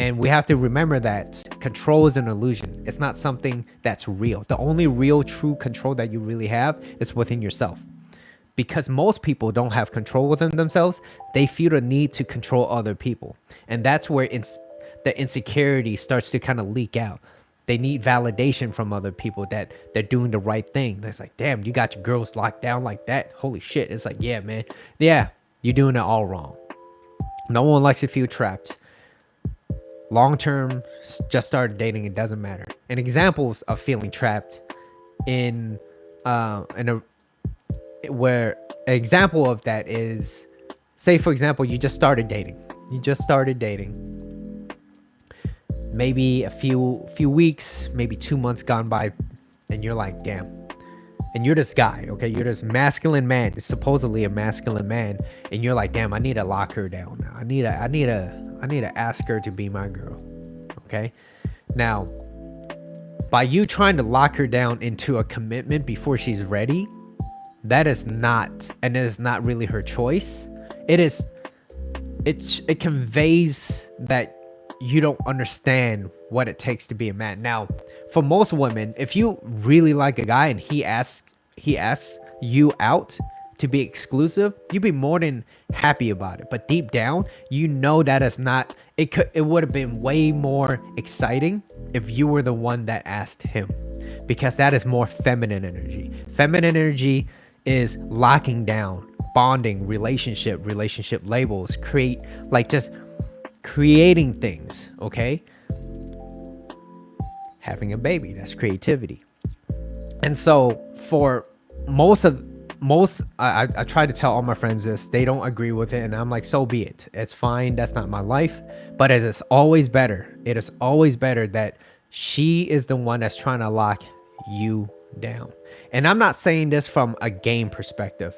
And we have to remember that control is an illusion. It's not something that's real. The only real true control that you really have is within yourself. Because most people don't have control within themselves, they feel the need to control other people. And that's where the insecurity starts to kind of leak out. They need validation from other people that they're doing the right thing. It's like, damn, you got your girls locked down like that. Holy shit. It's like, yeah, man. Yeah, you're doing it all wrong. No one likes to feel trapped. Long term, just started dating, it doesn't matter. And examples of feeling trapped in an example of that is, say for example, you just started dating. Maybe a few weeks, maybe 2 months gone by, and you're like, damn. And you're this guy, okay? You're this masculine man, supposedly a masculine man, and you're like, damn, I need to lock her down now. I need to ask her to be my girl, okay? Now, by you trying to lock her down into a commitment before she's ready, that is not, and it is not really her choice. It conveys that you don't understand what it takes to be a man. Now, for most women, if you really like a guy and he asks you out to be exclusive, you'd be more than happy about it. But deep down, you know that is not, it would have been way more exciting if you were the one that asked him, because that is more feminine energy. Feminine energy is locking down, bonding, relationship labels, just creating things, okay? Having a baby, that's creativity. And so for I try to tell all my friends this, they don't agree with it, and I'm like, so be it, it's fine, that's not my life. But it is always better that she is the one that's trying to lock you down. And I'm not saying this from a game perspective.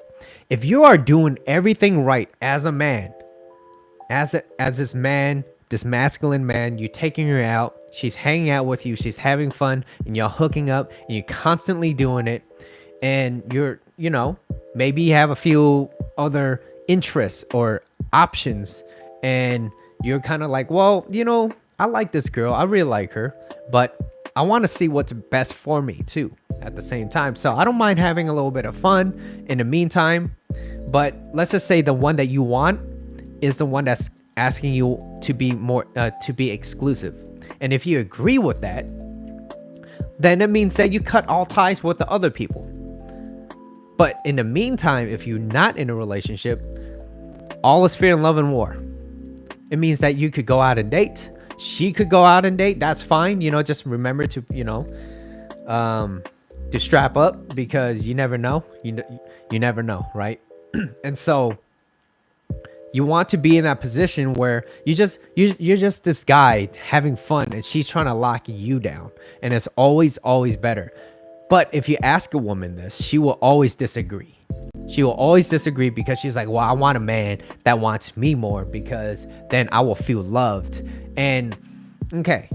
If you are doing everything right as a man, as this man, this masculine man, you're taking her out, she's hanging out with you, she's having fun, and you're hooking up, and you're constantly doing it, and you're, maybe you have a few other interests or options, and you're kind of like, well, I like this girl, I really like her, but I want to see what's best for me too at the same time. So I don't mind having a little bit of fun in the meantime, but let's just say the one that you want is the one that's asking you to be more to be exclusive. And if you agree with that, then it means that you cut all ties with the other people. But in the meantime, if you're not in a relationship, all is fear and love and war. It means that you could go out and date, she could go out and date, that's fine. Just remember to to strap up, because you never know. You never know, right? And so you want to be in that position where you're just this guy having fun, and she's trying to lock you down, and it's always better. But if you ask a woman this, she will always disagree. Because she's like, well, I want a man that wants me more, because then I will feel loved. And okay,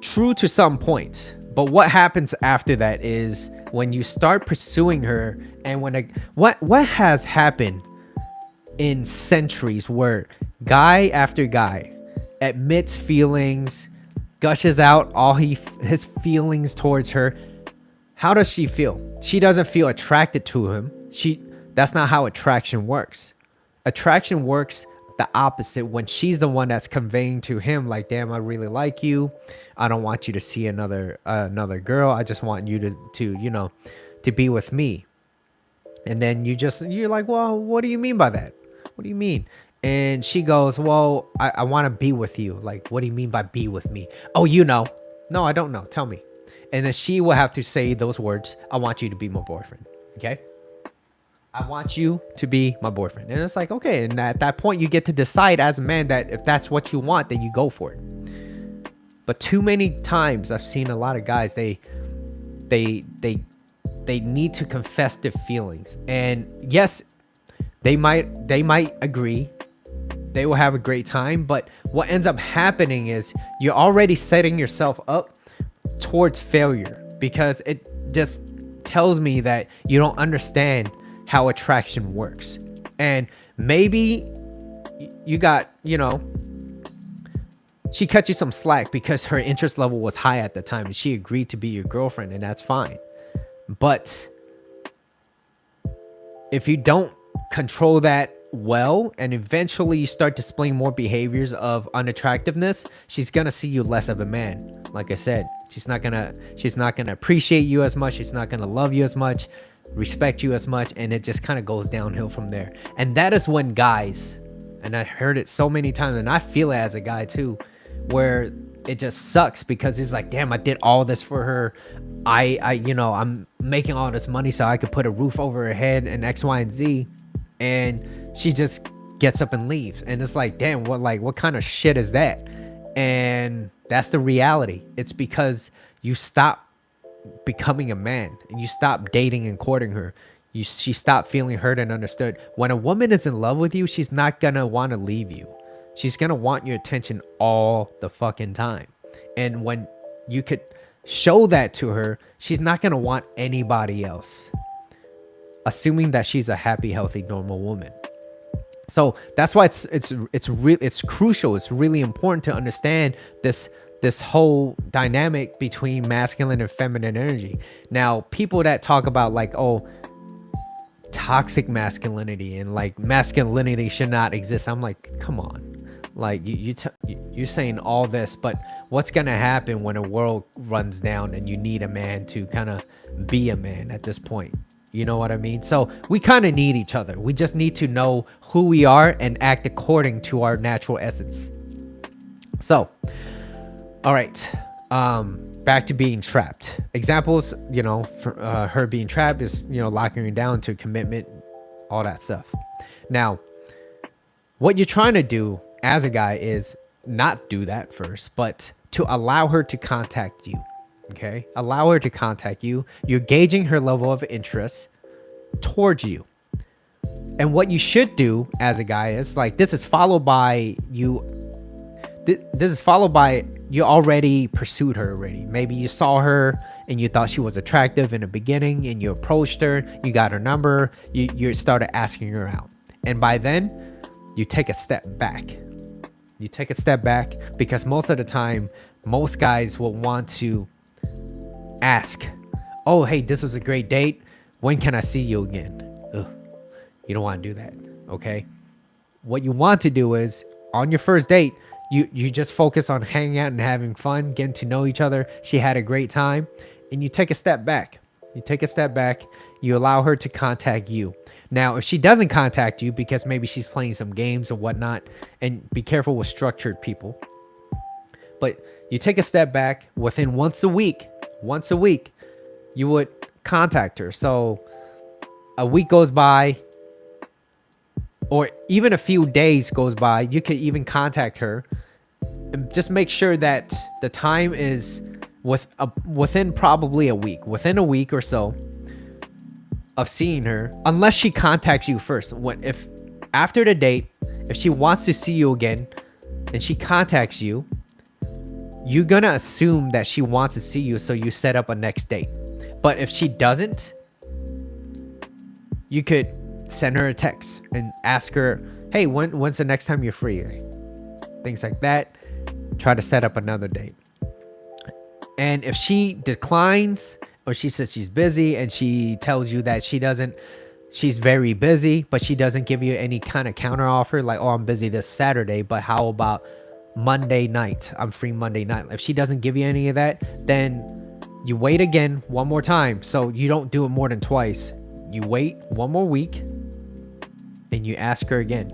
true to some point, but what happens after that is when you start pursuing her, and what has happened in centuries where guy after guy admits feelings, gushes out all his feelings towards her. How does she feel? She doesn't feel attracted to him. That's not how attraction works. Attraction works the opposite, when she's the one that's conveying to him, like, damn, I really like you. I don't want you to see another girl. I just want you to be with me. And then you're like, well, what do you mean by that? What do you mean? And she goes, well, I want to be with you. Like, what do you mean by be with me? Oh, no, I don't know. Tell me. And then she will have to say those words. I want you to be my boyfriend. Okay. I want you to be my boyfriend. And it's like, okay. And at that point, you get to decide as a man that if that's what you want, then you go for it. But too many times I've seen a lot of guys, they need to confess their feelings. And yes, they might agree. They will have a great time. But what ends up happening is you're already setting yourself up towards failure, because it just tells me that you don't understand how attraction works. And maybe you got, She cut you some slack because her interest level was high at the time and she agreed to be your girlfriend, and that's fine. But if you don't control that well and eventually you start displaying more behaviors of unattractiveness, she's gonna see you less of a man. Like I said, she's not gonna appreciate you as much, she's not gonna love you as much, respect you as much, and it just kind of goes downhill from there. And that is when guys, and I heard it so many times and I feel it as a guy too, where it just sucks because it's like, damn, I did all this for her. I'm making all this money so I could put a roof over her head and X, Y, and Z. And she just gets up and leaves. And it's like, damn, what kind of shit is that? And that's the reality. It's because you stop becoming a man and you stop dating and courting her. She stopped feeling heard and understood. When a woman is in love with you, she's not gonna want to leave you. She's gonna want your attention all the fucking time. And when you could show that to her, she's not gonna want anybody else, assuming that she's a happy, healthy, normal woman. So that's why it's crucial. It's really important to understand this whole dynamic between masculine and feminine energy. Now, people that talk about like, oh, toxic masculinity and like masculinity should not exist, I'm like, come on. Like you're saying all this, but what's gonna happen when a world runs down and you need a man to kind of be a man at this point? You know what I mean? So we kind of need each other. We just need to know who we are and act according to our natural essence. So, all right, back to being trapped. Examples, for her being trapped is, locking her down to commitment, all that stuff. Now, what you're trying to do as a guy is not do that first, but to allow her to contact you. Okay, allow her to contact you. You're gauging her level of interest towards you. And what you should do as a guy is like, this is followed by you already pursued her already. Maybe you saw her and you thought she was attractive in the beginning and you approached her, you got her number, you started asking her out. And by then, you take a step back. You take a step back because most of the time, most guys will want to ask, oh, hey, this was a great date. When can I see you again? Ugh. You don't want to do that, okay? What you want to do is, on your first date, you just focus on hanging out and having fun, getting to know each other. She had a great time, and you take a step back. You take a step back. You allow her to contact you. Now, if she doesn't contact you because maybe she's playing some games or whatnot, and be careful with structured people, but you take a step back, within once a week, you would contact her. So a week goes by, or even a few days goes by, you could even contact her and just make sure that the time is within probably a week, within a week or so of seeing her, unless she contacts you first. If after the date, if she wants to see you again and she contacts you, you're gonna assume that she wants to see you, so you set up a next date. But if she doesn't, you could send her a text and ask her, hey, when's the next time you're free? Things like that. Try to set up another date. And if she declines, or she says she's busy and she tells you that she's very busy, but she doesn't give you any kind of counter offer, like, oh, I'm busy this Saturday, but how about Monday night? I'm free Monday night. If she doesn't give you any of that, then you wait again one more time. So you don't do it more than twice. You wait one more week and you ask her again.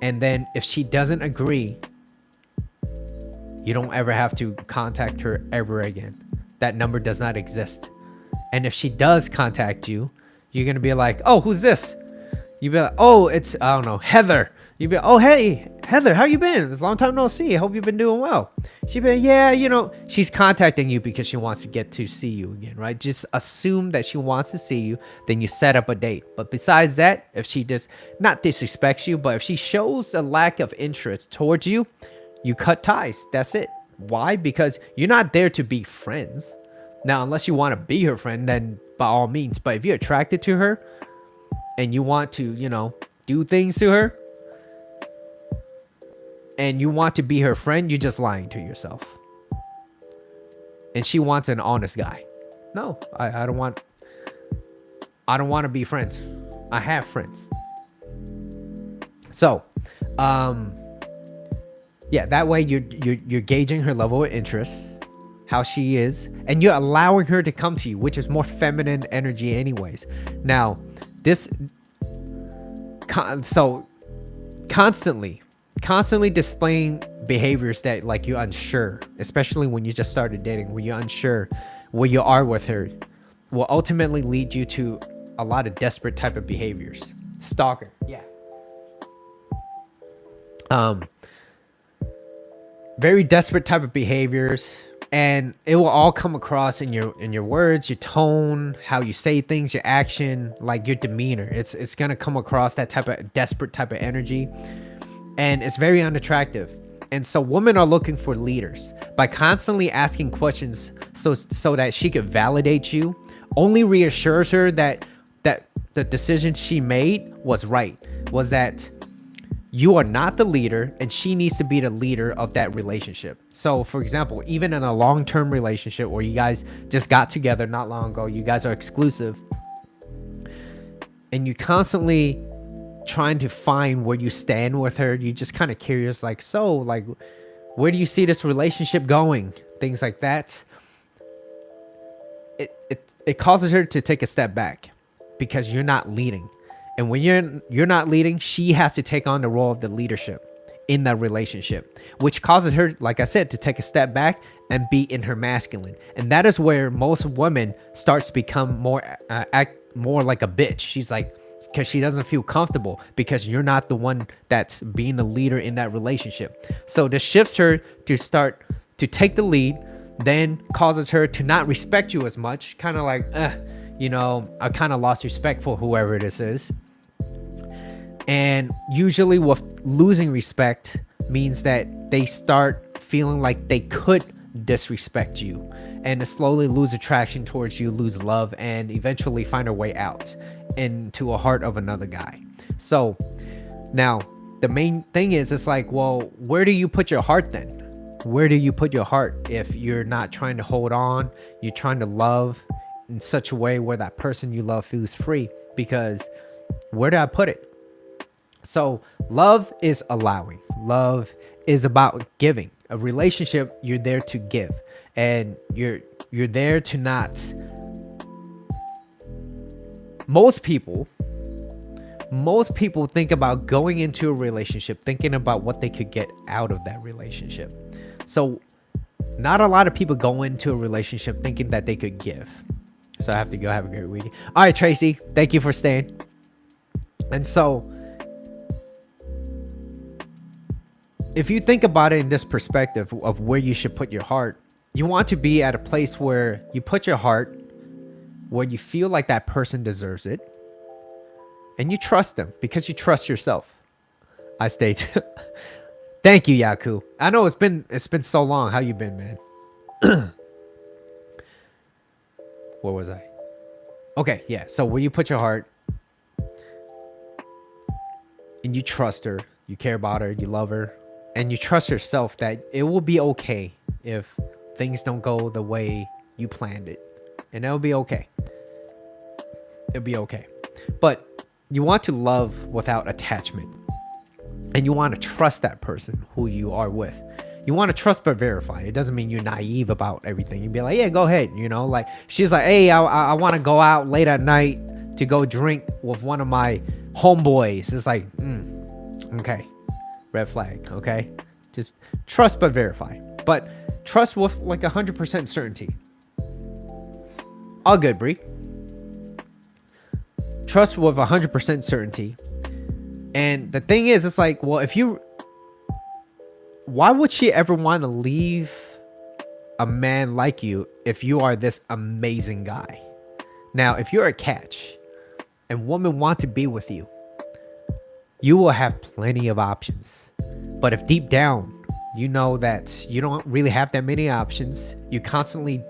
And then if she doesn't agree, you don't ever have to contact her ever again. That number does not exist. And if she does contact you, you're going to be like, oh, who's this? You'll be like, oh, it's, I don't know, Heather. You'll be like, oh, hey, Heather, how you been? It's a long time no see. I hope you've been doing well. She'll be like, yeah, she's contacting you because she wants to get to see you again, right? Just assume that she wants to see you. Then you set up a date. But besides that, if she just not disrespects you, but if she shows a lack of interest towards you, you cut ties. That's it. Why? Because you're not there to be friends. Now, unless you want to be her friend, then by all means. But if you're attracted to her and you want to, do things to her, and you want to be her friend, you're just lying to yourself. And she wants an honest guy. No, I don't want to be friends. I have friends. So, yeah, that way you're gauging her level of interest, how she is, and you're allowing her to come to you, which is more feminine energy anyways. Now, so constantly displaying behaviors that like you're unsure, especially when you just started dating, when you're unsure where you are with her, will ultimately lead you to a lot of desperate type of behaviors. Stalker, yeah. Very desperate type of behaviors, and it will all come across in your words, your tone, how you say things, your action, like your demeanor. It's gonna come across that type of desperate type of energy, and it's very unattractive. And so women are looking for leaders. By constantly asking questions so that she could validate you, only reassures her that the decision she made was right, was that you are not the leader and she needs to be the leader of that relationship. So for example, even in a long-term relationship where you guys just got together not long ago, you guys are exclusive, and you constantly trying to find where you stand with her, you just kind of curious, like, so like, where do you see this relationship going, things like that. It causes her to take a step back because you're not leading. And when you're not leading, she has to take on the role of the leadership in that relationship, which causes her, like I said, to take a step back and be in her masculine. And that is where most women starts to become act more like a bitch. She's like, because she doesn't feel comfortable because you're not the one that's being the leader in that relationship. So this shifts her to start to take the lead, then causes her to not respect you as much. Kind of like, I kind of lost respect for whoever this is. And usually with losing respect means that they start feeling like they could disrespect you, and to slowly lose attraction towards you, lose love, and eventually find a way out into a heart of another guy. So now the main thing is, it's like, well, where do you put your heart then? Where do you put your heart if you're not trying to hold on? You're trying to love in such a way where that person you love feels free, because where do I put it? So love is allowing. Love is about giving. A relationship, you're there to give, and you're there to not. Most people think about going into a relationship thinking about what they could get out of that relationship. So not a lot of people go into a relationship thinking that they could give. So I have to go. Have a great week. All right, Tracy, thank you for staying. And so if you think about it in this perspective of where you should put your heart, you want to be at a place where you put your heart where you feel like that person deserves it, and you trust them because you trust yourself. I stayed. Thank you, Yaku. I know it's been so long. How you been, man? Where was I? Okay, yeah. So where you put your heart and you trust her, you care about her, you love her, and you trust yourself that it will be okay if things don't go the way you planned it. And it'll be okay. It'll be okay. But you want to love without attachment. And you want to trust that person who you are with. You want to trust but verify. It doesn't mean you're naive about everything. You'd be like, yeah, go ahead. Like she's like, hey, I want to go out late at night to go drink with one of my homeboys. It's like, okay. Red flag, okay? Just trust but verify. But trust with like 100% certainty. All good, Bree. Trust with 100% certainty. And the thing is, it's like, well, why would she ever want to leave a man like you if you are this amazing guy? Now, if you're a catch and women want to be with you, you will have plenty of options. But if deep down, you know that you don't really have that many options, you constantly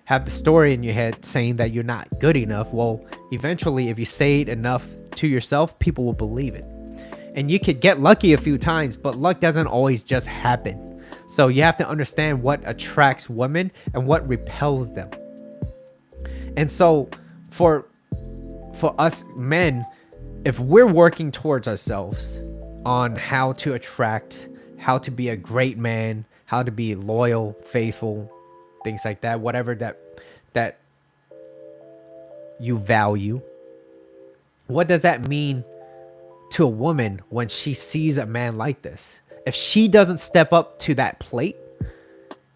have the story in your head saying that you're not good enough, well, eventually, if you say it enough to yourself, people will believe it. And you could get lucky a few times, but luck doesn't always just happen. So you have to understand what attracts women and what repels them. And so for us men, if we're working towards ourselves on how to attract, how to be a great man, how to be loyal, faithful, things like that, whatever that you value, what does that mean to a woman when she sees a man like this? If she doesn't step up to that plate,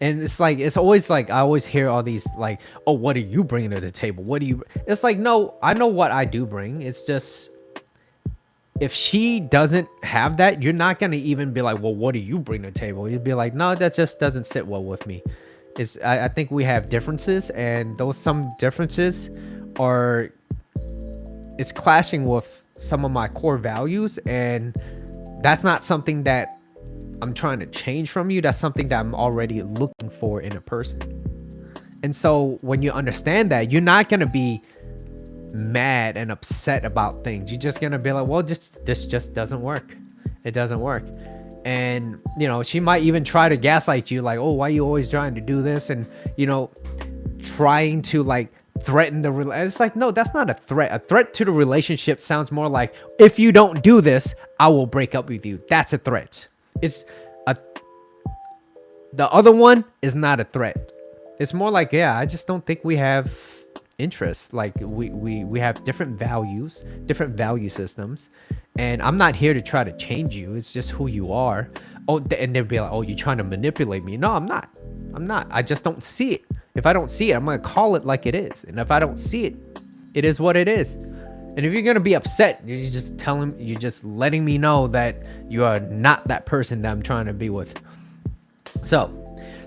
and it's like, it's always like, I always hear all these like, oh, what are you bringing to the table? What do you, it's like, no, I know what I do bring. It's just, if she doesn't have that, you're not going to even be like, well, what do you bring to the table? You'd be like, no, that just doesn't sit well with me. I think we have differences, and those some differences are, it's clashing with some of my core values, and that's not something that I'm trying to change from you. That's something that I'm already looking for in a person. And so when you understand that, you're not going to be mad and upset about things. You're just going to be like, well, this just doesn't work. It doesn't work. And, you know, she might even try to gaslight you like, oh, why are you always trying to do this? And, you know, trying to like threaten the relationship. It's like, no, that's not a threat. A threat to the relationship sounds more like, if you don't do this, I will break up with you. That's a threat. The other one is not a threat. It's more like, yeah, I just don't think we have interests. Like we have different values, different value systems, and I'm not here to try to change you. It's just who you are. Oh, and they'll be like, oh, you're trying to manipulate me. No, I'm not. I just don't see it. If I don't see it, I'm gonna call it like it is. And if I don't see it, it is what it is. And if you're gonna be upset, you just tell him, you're just letting me know that you are not that person that I'm trying to be with. So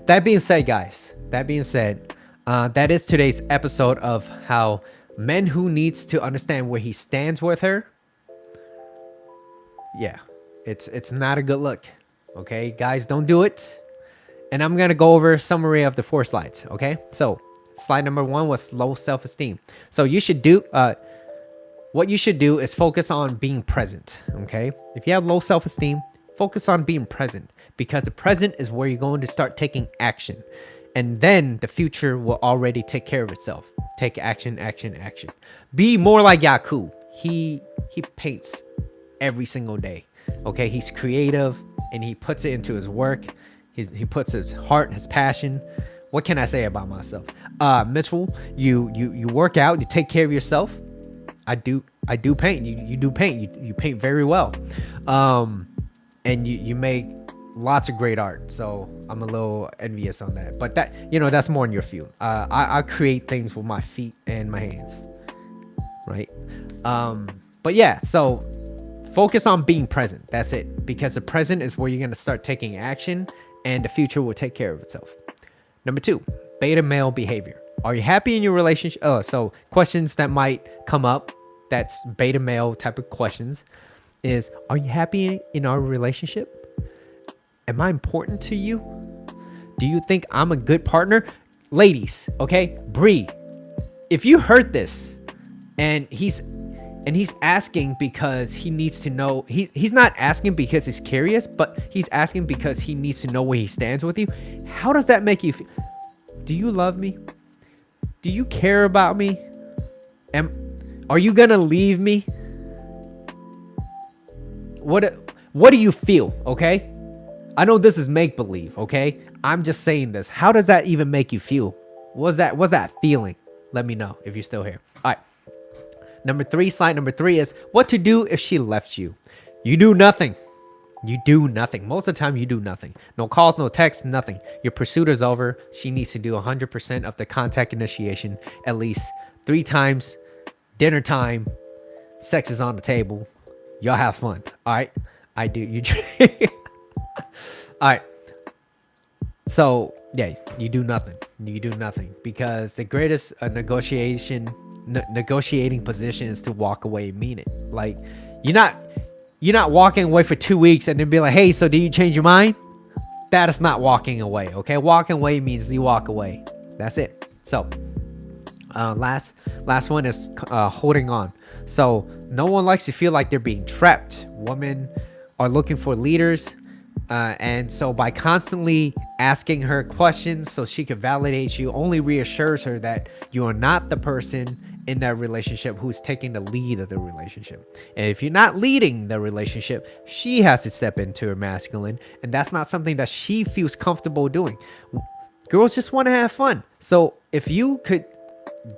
that being said, guys, that is today's episode of how men who needs to understand where he stands with her. Yeah, it's not a good look. Okay, guys, don't do it. And I'm gonna go over a summary of the 4 slides. Okay, so slide number 1 was low self-esteem. So you should do what you should do is focus on being present. Okay, if you have low self-esteem, focus on being present, because the present is where you're going to start taking action, and then the future will already take care of itself. Take action, action, action. Be more like Yaku. He paints every single day. Okay, he's creative and he puts it into his work. He puts his heart, his passion. What can I say about myself? Mitchell, you work out, you take care of yourself. I do paint. You do paint. You paint very well. And you make lots of great art. So I'm a little envious on that. But that, you know, that's more in your field. I create things with my feet and my hands. Right? But yeah, so focus on being present. That's it. Because the present is where you're going to start taking action, and the future will take care of itself. Number 2, beta male behavior. Are you happy in your relationship? So questions that might come up, that's beta male type of questions, is, are you happy in our relationship? Am I important to you? Do you think I'm a good partner? Ladies, okay? Bree, if you heard this and he's asking because he needs to know, he's not asking because he's curious, but he's asking because he needs to know where he stands with you. How does that make you feel? Do you love me? Do you care about me? Are you gonna leave me? What do you feel? Okay, I know this is make-believe. Okay, I'm just saying this. How does that even make you feel? What's that feeling? Let me know if you're still here. All right. Number 3, slide number 3 is what to do if she left you. You do nothing. You do nothing. Most of the time, you do nothing. No calls, no texts, nothing. Your pursuit is over. She needs to do 100% of the contact initiation at least 3 times. Dinner time. Sex is on the table. Y'all have fun. All right. I do. You. All right. So yeah, you do nothing. You do nothing, because the greatest negotiating position is to walk away and mean it. Like, you're not walking away for 2 weeks and then be like, hey, so do you change your mind? That is not walking away. Okay, walking away means you walk away. That's it. So Last one is holding on. So no one likes to feel like they're being trapped. Women are looking for leaders, and so by constantly asking her questions so she can validate you only reassures her that you are not the person in that relationship who's taking the lead of the relationship. And if you're not leading the relationship, she has to step into her masculine, and that's not something that she feels comfortable doing. Girls just want to have fun. So if you could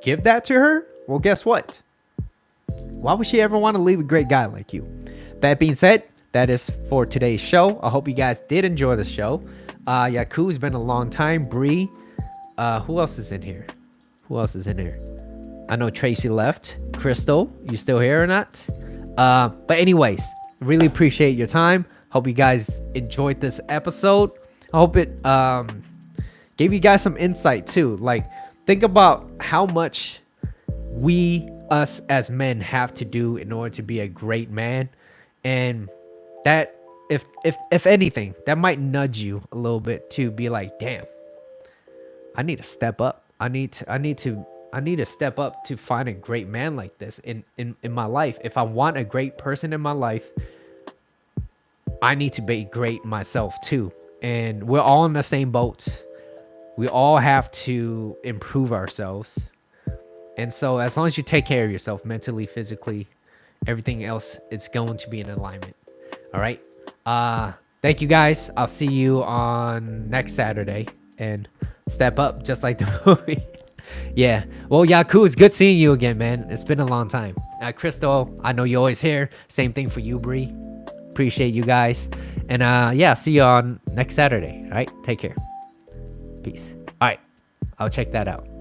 give that to her, well, guess what? Why would she ever want to leave a great guy like you? That being said, that is for today's show. I hope you guys did enjoy the show. Yaku, it's been a long time. Bree, who else is in here? Who else is in here? I know Tracy left. Crystal, you still here or not? But anyways, really appreciate your time. Hope you guys enjoyed this episode. I hope it gave you guys some insight too. Like, think about how much us as men have to do in order to be a great man, and that if anything, that might nudge you a little bit to be like, damn, I need to step up. I need to step up to find a great man like this in my life. If I want a great person in my life, I need to be great myself too. And we're all in the same boat. We all have to improve ourselves. And so as long as you take care of yourself mentally, physically, everything else, it's going to be in alignment. All right. Thank you guys. I'll see you on next Saturday, and step up just like the movie. Yeah. Well, Yaku, it's good seeing you again, man. It's been a long time. Crystal, I know you're always here. Same thing for you, Bree. Appreciate you guys. And yeah, see you on next Saturday. All right. Take care. Peace. All right. I'll check that out.